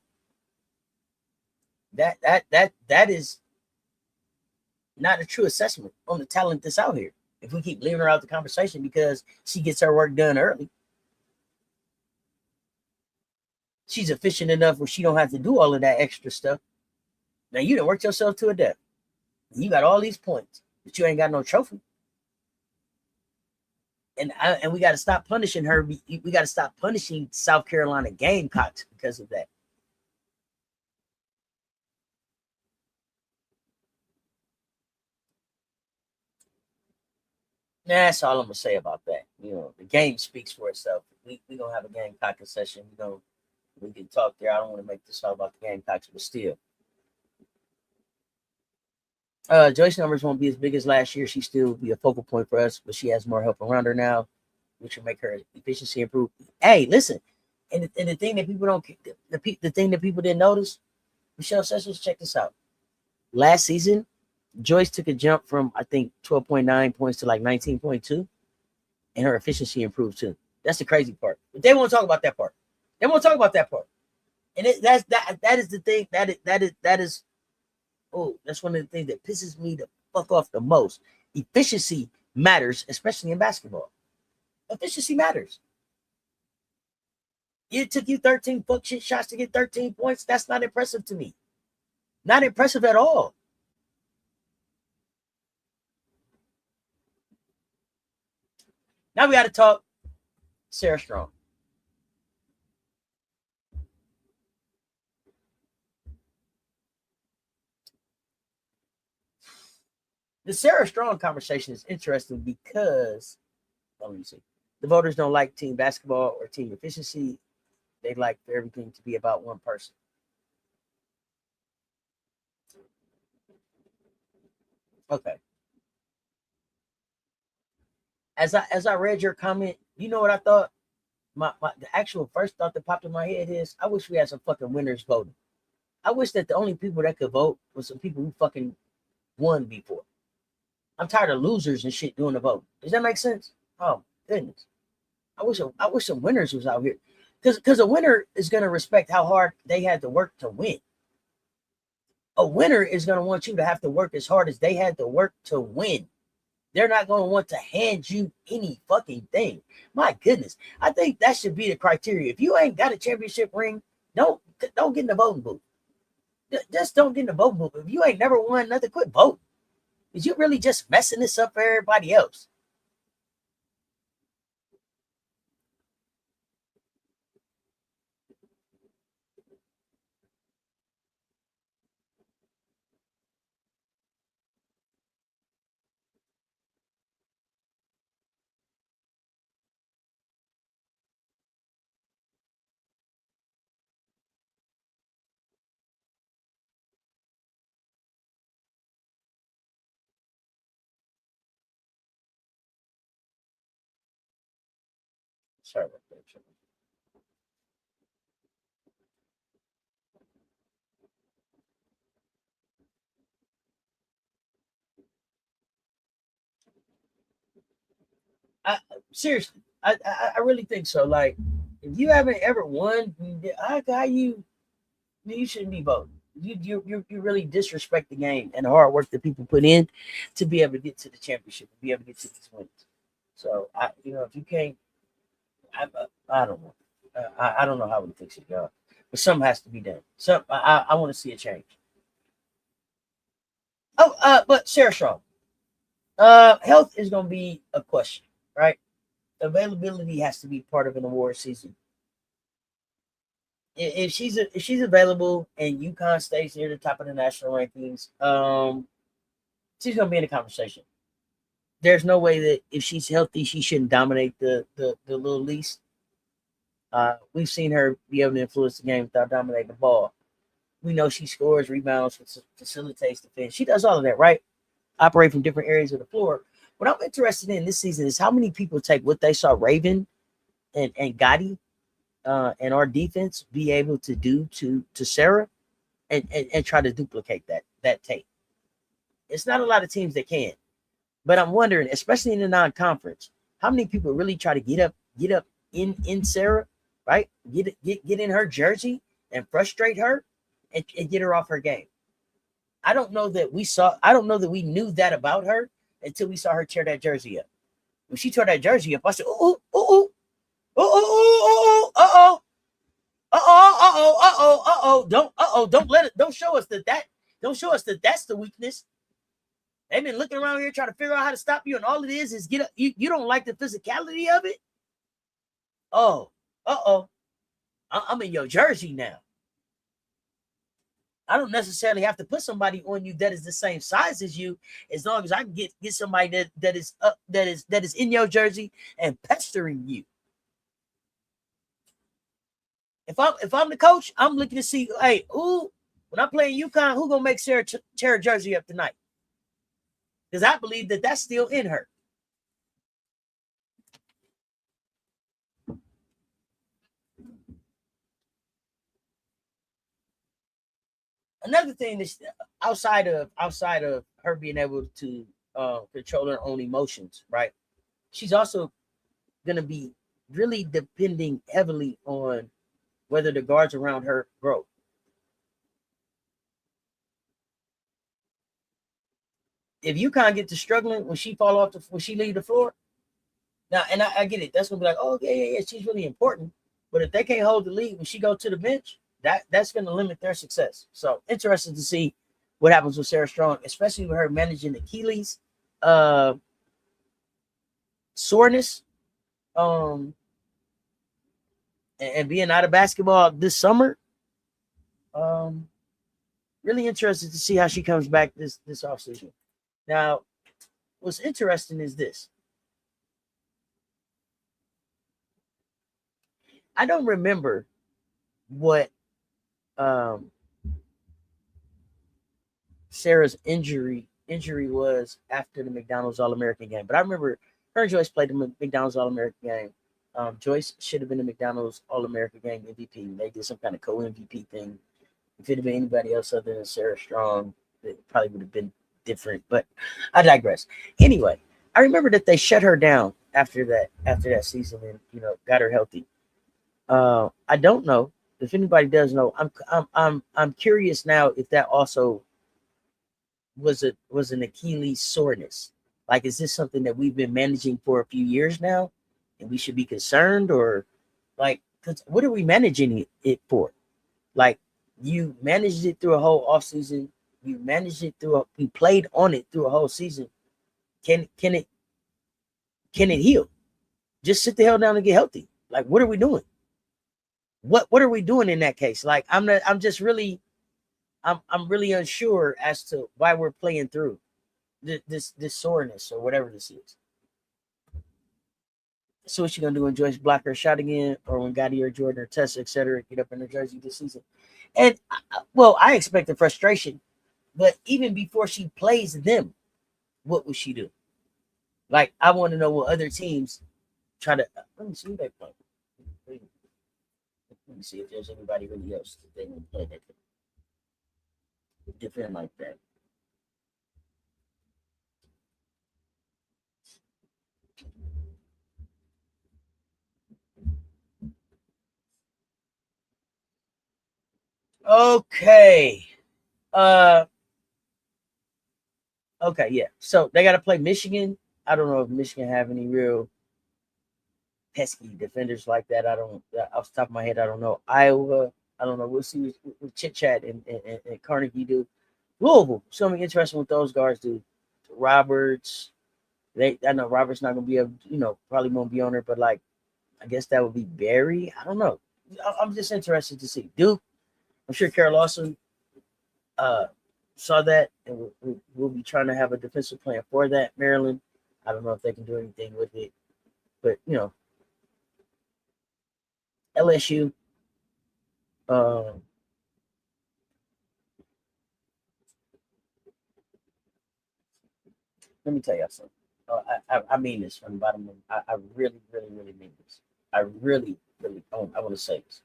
That is not a true assessment on the talent that's out here. If we keep leaving her out the conversation because she gets her work done early, she's efficient enough where she don't have to do all of that extra stuff. Now, you done worked yourself to a death. You got all these points, but you ain't got no trophy. And we got to stop punishing her. We got to stop punishing South Carolina Gamecocks because of that. That's all I'm gonna say about that. The game speaks for itself. We gonna have a Gamecock session. We can talk there. I don't want to make this all about the Gamecocks, but still. Joyce numbers won't be as big as last year. She still be a focal point for us, but she has more help around her now, which will make her efficiency improve. Hey, listen, and the thing that people don't, the thing that people didn't notice, Michelle Sessions, check this out. Last season, Joyce took a jump from I think 12.9 points to like 19.2, and her efficiency improved too. That's the crazy part. But they won't talk about that part. They won't talk about that part. And that is the thing that is that's one of the things that pisses me the fuck off the most. Efficiency matters, especially in basketball. Efficiency matters. It took you 13 fuck shit shots to get 13 points. That's not impressive to me. Not impressive at all. Now we got to talk Sarah Strong. The Sarah Strong conversation is interesting because, let me see, the voters don't like team basketball or team efficiency. They like for everything to be about one person. Okay. As I read your comment, you know what I thought? The actual first thought that popped in my head is I wish we had some fucking winners voting. I wish that the only people that could vote was some people who fucking won before. I'm tired of losers and shit doing the vote. Does that make sense? Oh goodness. I wish some winners was out here. Because a winner is gonna respect how hard they had to work to win. A winner is gonna want you to have to work as hard as they had to work to win. They're not going to want to hand you any fucking thing. My goodness. I think that should be the criteria. If you ain't got a championship ring, don't get in the voting booth. Just don't get in the voting booth. If you ain't never won nothing, quit voting. Because you're really just messing this up for everybody else. Sorry about that. I, seriously, I really think so. Like, if you haven't ever won, how you shouldn't be voting. You really disrespect the game and the hard work that people put in to be able to get to the championship and be able to get to these wins. So if you can't, I don't know. I don't know how we fix it, y'all. But something has to be done. I want to see a change. But Sarah Strong, health is going to be a question, right? Availability has to be part of an award season. If she's available and UConn stays near the top of the national rankings, she's gonna be in the conversation. There's no way that if she's healthy, she shouldn't dominate the little least. We've seen her be able to influence the game without dominating the ball. We know she scores, rebounds, facilitates defense. She does all of that, right? Operate from different areas of the floor. What I'm interested in this season is how many people take what they saw Raven and Gotti and our defense be able to do to Sarah and try to duplicate that tape. It's not a lot of teams that can, but I'm wondering, especially in the non-conference, how many people really try to get up in Sarah, right? Get in her jersey and frustrate her and get her off her game. I don't know that we knew that about her until we saw her tear that jersey up. When she tore that jersey up, I said, "Ooh, ooh, ooh, ooh, ooh, uh oh, don't show us don't show us that that's the weakness. They've been looking around here trying to figure out how to stop you, and all it is get up. You don't like the physicality of it. Oh, I'm in your jersey now. I don't necessarily have to put somebody on you that is the same size as you, as long as I can get somebody that is in your jersey and pestering you. If I'm the coach, I'm looking to see, hey, when I'm playing UConn, who gonna make Sarah tear jersey up tonight? Because I believe that that's still in her. Another thing is outside of her being able to control her own emotions, right? She's also going to be really depending heavily on whether the guards around her grow. If UConn get to struggling when she fall off when she leave the floor, now, and I get it, that's gonna be like, oh yeah, she's really important. But if they can't hold the lead when she go to the bench, that's gonna limit their success. So interested to see what happens with Sarah Strong, especially with her managing Achilles soreness, and being out of basketball this summer. Really interested to see how she comes back this offseason. Now, what's interesting is this. I don't remember what Sarah's injury was after the McDonald's All-American game, but I remember her and Joyce played the McDonald's All-American game. Joyce should have been the McDonald's All-American game MVP. They did some kind of co-MVP thing. If it had been anybody else other than Sarah Strong, it probably would have been different, but I digress. Anyway, I remember that they shut her down after that season and got her healthy. I don't know if anybody does know. I'm curious now if that also was an Achilles soreness. Like, is this something that we've been managing for a few years now, and we should be concerned, or like, cause what are we managing it for? Like, you managed it through a whole offseason. You managed it you played on it through a whole season. Can it heal? Just sit the hell down and get healthy. Like, what are we doing? What are we doing in that case? Like, I'm really unsure as to why we're playing through this soreness or whatever this is. So what you gonna do when Joyce block her shot again, or when Gotti or Jordan or Tessa, etc., get up in her jersey this season? And I expect the frustration, but even before she plays them, what will she do? Like, I want to know what other teams try to. Let me see who they play. Let me see if there's anybody really else that they want to play that could defend like that. Okay. Okay, yeah. So they got to play Michigan. I don't know if Michigan have any real pesky defenders like that. I don't, off the top of my head, I don't know. Iowa, I don't know. We'll see what Chit Chat and Carnegie do. Louisville, something interesting with those guards do. Roberts, I know Roberts not gonna be able, probably won't be on there, but like, I guess that would be Barry. I don't know. I'm just interested to see Duke. I'm sure Carol Lawson saw that, and we'll be trying to have a defensive plan for that. Maryland, I don't know if they can do anything with it, but LSU. Let me tell you something. I mean this from the bottom of I really, really, really mean this. I really, really, I want to say this.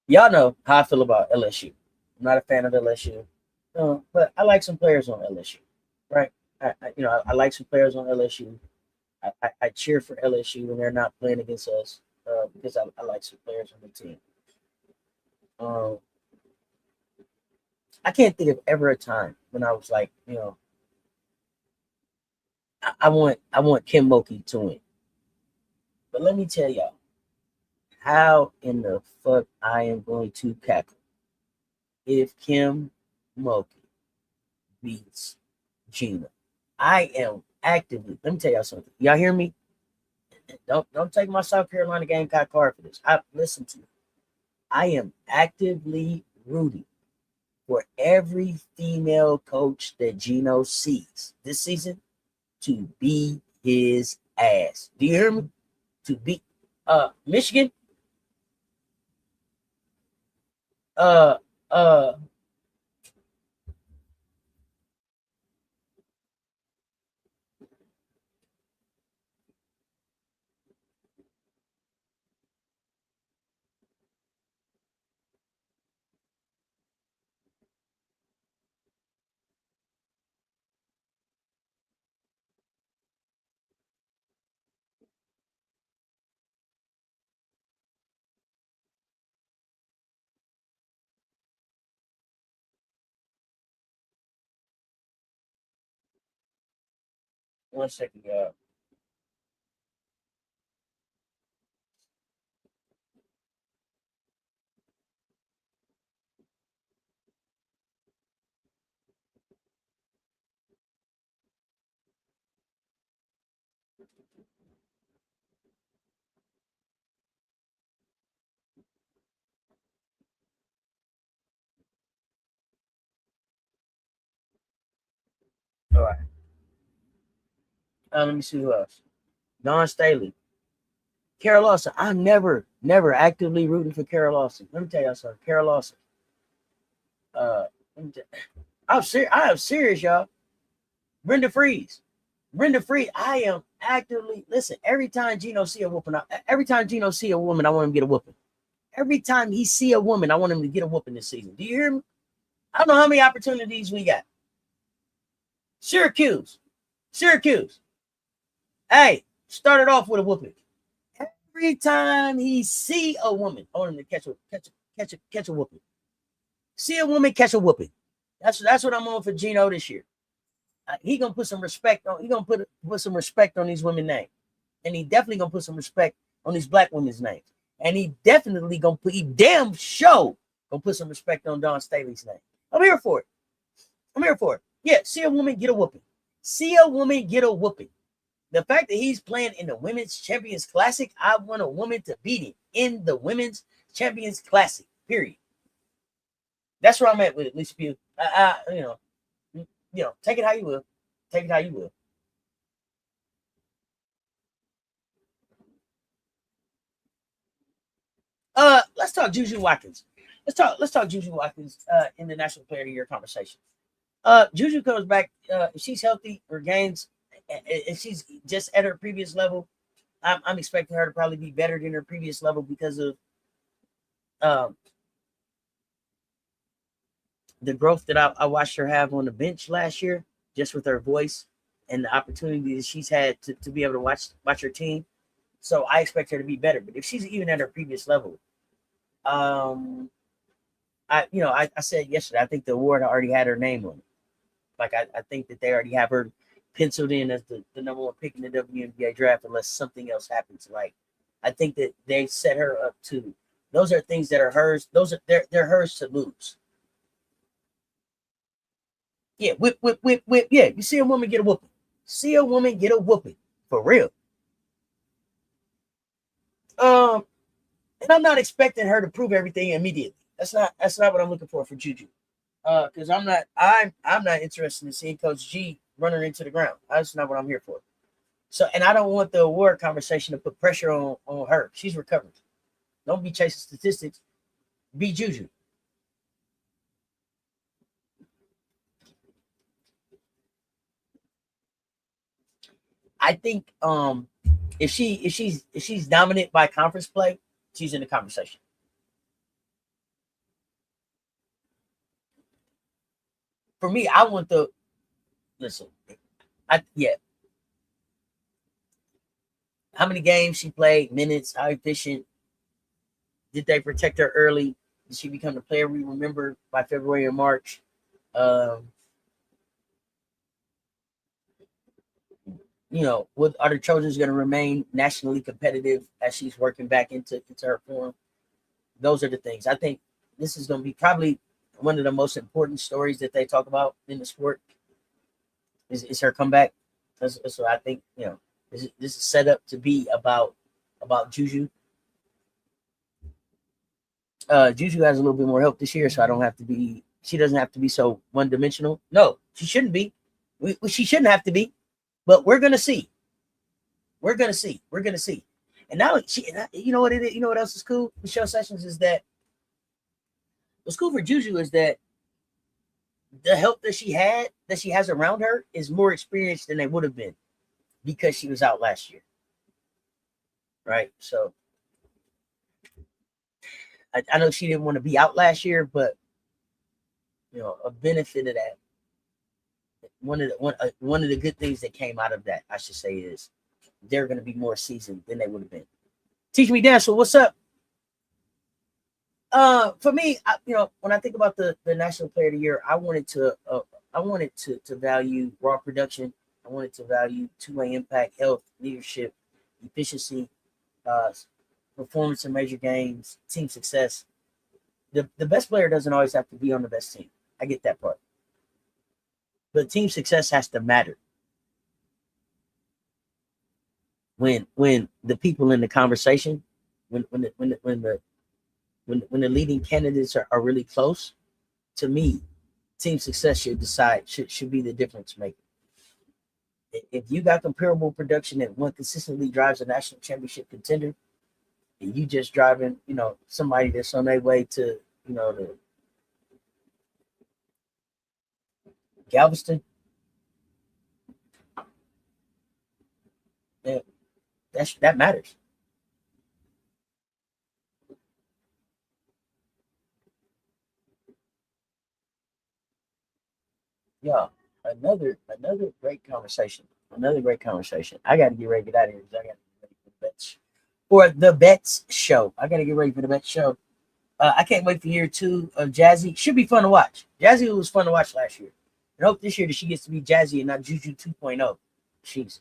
Y'all know how I feel about LSU. I'm not a fan of LSU, but I like some players on LSU, right? I like some players on LSU. I cheer for LSU when they're not playing against us because I like some players on the team. Um, I can't think of ever a time when I was like, I want Kim Mulkey to win. But let me tell y'all how in the fuck I am going to cackle if Kim Mulkey beats Gina. I am actively. Let me tell y'all something. Y'all hear me? Don't take my South Carolina Gamecock card for this. Listen to me. I am actively rooting for every female coach that Gino sees this season to be his ass. Do you hear me? To beat Michigan, uh uh one second, y'all. All right. Let me see who else. Don Staley. Carol Lawson. I'm never actively rooting for Carol Lawson. Let me tell y'all something. Carol Lawson. Uh, I am serious, y'all. Brenda Freeze. Brenda Freeze. I am actively listen. Every time Gino see a whooping, every time Gino see a woman, I want him to get a whooping. Every time he see a woman, I want him to get a whooping this season. Do you hear me? I don't know how many opportunities we got. Syracuse. Hey, started off with a whooping. Every time he see a woman, I want him to catch a whooping. See a woman, catch a whooping. That's what I'm on for Gino this year. He gonna put some respect on. He gonna put some respect on these women's names, and he definitely gonna put some respect on these black women's names, and he definitely gonna put. He damn show gonna put some respect on Don Staley's name. I'm here for it. Yeah, see a woman, get a whooping. See a woman, get a whooping. The fact that he's playing in the Women's Champions Classic, I want a woman to beat him in the Women's Champions Classic, period. That's where I'm at with it, Lisa Pugh. Take it how you will. Take it how you will. Let's talk JuJu Watkins. Let's talk JuJu Watkins in the National Player of the Year conversation. JuJu comes back. If she's healthy, regains, if she's just at her previous level, I'm expecting her to probably be better than her previous level because of the growth that I watched her have on the bench last year, just with her voice and the opportunity that she's had to be able to watch her team. So I expect her to be better. But if she's even at her previous level, I said yesterday, I think the award already had her name on it. Like I think that they already have her penciled in as the number one pick in the WNBA draft unless something else happens. Like I think that they set her up to. Those are things that are hers. They're hers to lose. Yeah, whip. Yeah, you see a woman get a whooping. See a woman get a whooping for real. And I'm not expecting her to prove everything immediately. That's not what I'm looking for JuJu. Because I'm not interested in seeing Coach G run her into the ground. That's not what I'm here for. So, and I don't want the award conversation to put pressure on her. She's recovered. Don't be chasing statistics. Be JuJu. I think if she's dominant by conference play, she's in the conversation. For me, I want the listen. How many games she played, minutes, how efficient, did they protect her early? Did she become the player we remember by February or March? Um, what are the Trojans going to remain nationally competitive as she's working back into her form? Those are the things. I think this is going to be probably one of the most important stories that they talk about in the sport is her comeback. So I think this is set up to be about JuJu. JuJu has a little bit more help this year, so I don't have to be she doesn't have to be so one-dimensional. No, she shouldn't be. She shouldn't have to be. But we're gonna see. We're gonna see. We're gonna see. And now you know what it is. You know what else is cool? Michelle Sessions is that. What's cool for JuJu is that the help that she has around her is more experienced than they would have been because she was out last year. Right? So I know she didn't want to be out last year, but you know, a benefit of that. One of the good things that came out of that, I should say, is they're going to be more seasoned than they would have been. Teach me dance. So what's up? For me, when I think about the National Player of the Year, I wanted to value raw production. I wanted to value two-way impact, health, leadership, efficiency, performance in major games, team success. The best player doesn't always have to be on the best team. I get that part. But team success has to matter. When the people in the conversation, when the leading candidates are really close, to me, team success should be the difference maker. If you got comparable production that one consistently drives a national championship contender, and you just driving, somebody that's on their way to, the Galveston, yeah, that matters. Yeah, another great conversation. Another great conversation. I got to get ready to get out of here because I got to get ready for the bets. For the bets show. I got to get ready for the bets show. I can't wait for year 2 of Jazzy. Should be fun to watch. Jazzy was fun to watch last year. And hope this year that she gets to be Jazzy and not JuJu 2.0. Jeez.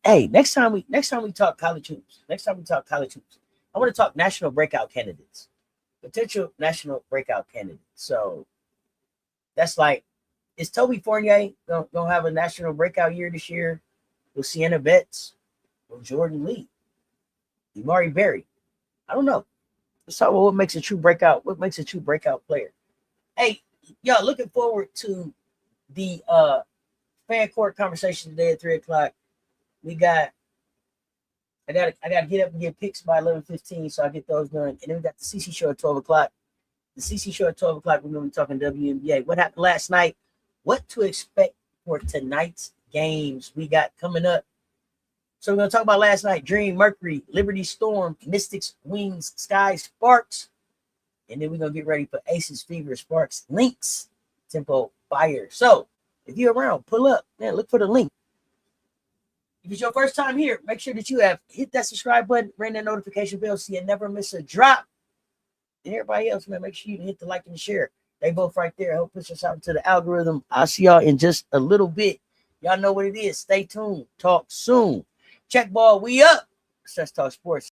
Hey, next time we talk college hoops. I want to talk national breakout candidates. Potential national breakout candidates. So that's like, is Toby Fournier gonna have a national breakout year this year? Will Sienna Betts? Will Jordan Lee? Imari Berry? I don't know. Let's talk about what makes a true breakout. What makes a true breakout player? Hey, y'all, looking forward to the fan court conversation today at 3:00. I gotta get up and get picks by 11:15, so I get those done. And then we got the CC show at 12:00. The CC show at 12:00. We're gonna be talking WNBA. What happened last night? What to expect for tonight's games we got coming up. So we're gonna talk about last night: Dream, Mercury, Liberty Storm, Mystics, Wings, Sky, Sparks. And then we're gonna get ready for Aces, Fever, Sparks, Lynx, Tempo, Fire. So if you're around, pull up, man. Look for the link. If it's your first time here, make sure that you have hit that subscribe button, ring that notification bell so you never miss a drop. And everybody else, man, make sure you hit the like and share. They both right there. Help push us out into the algorithm. I'll see y'all in just a little bit. Y'all know what it is. Stay tuned. Talk soon. Check ball. We up. Let's talk sports.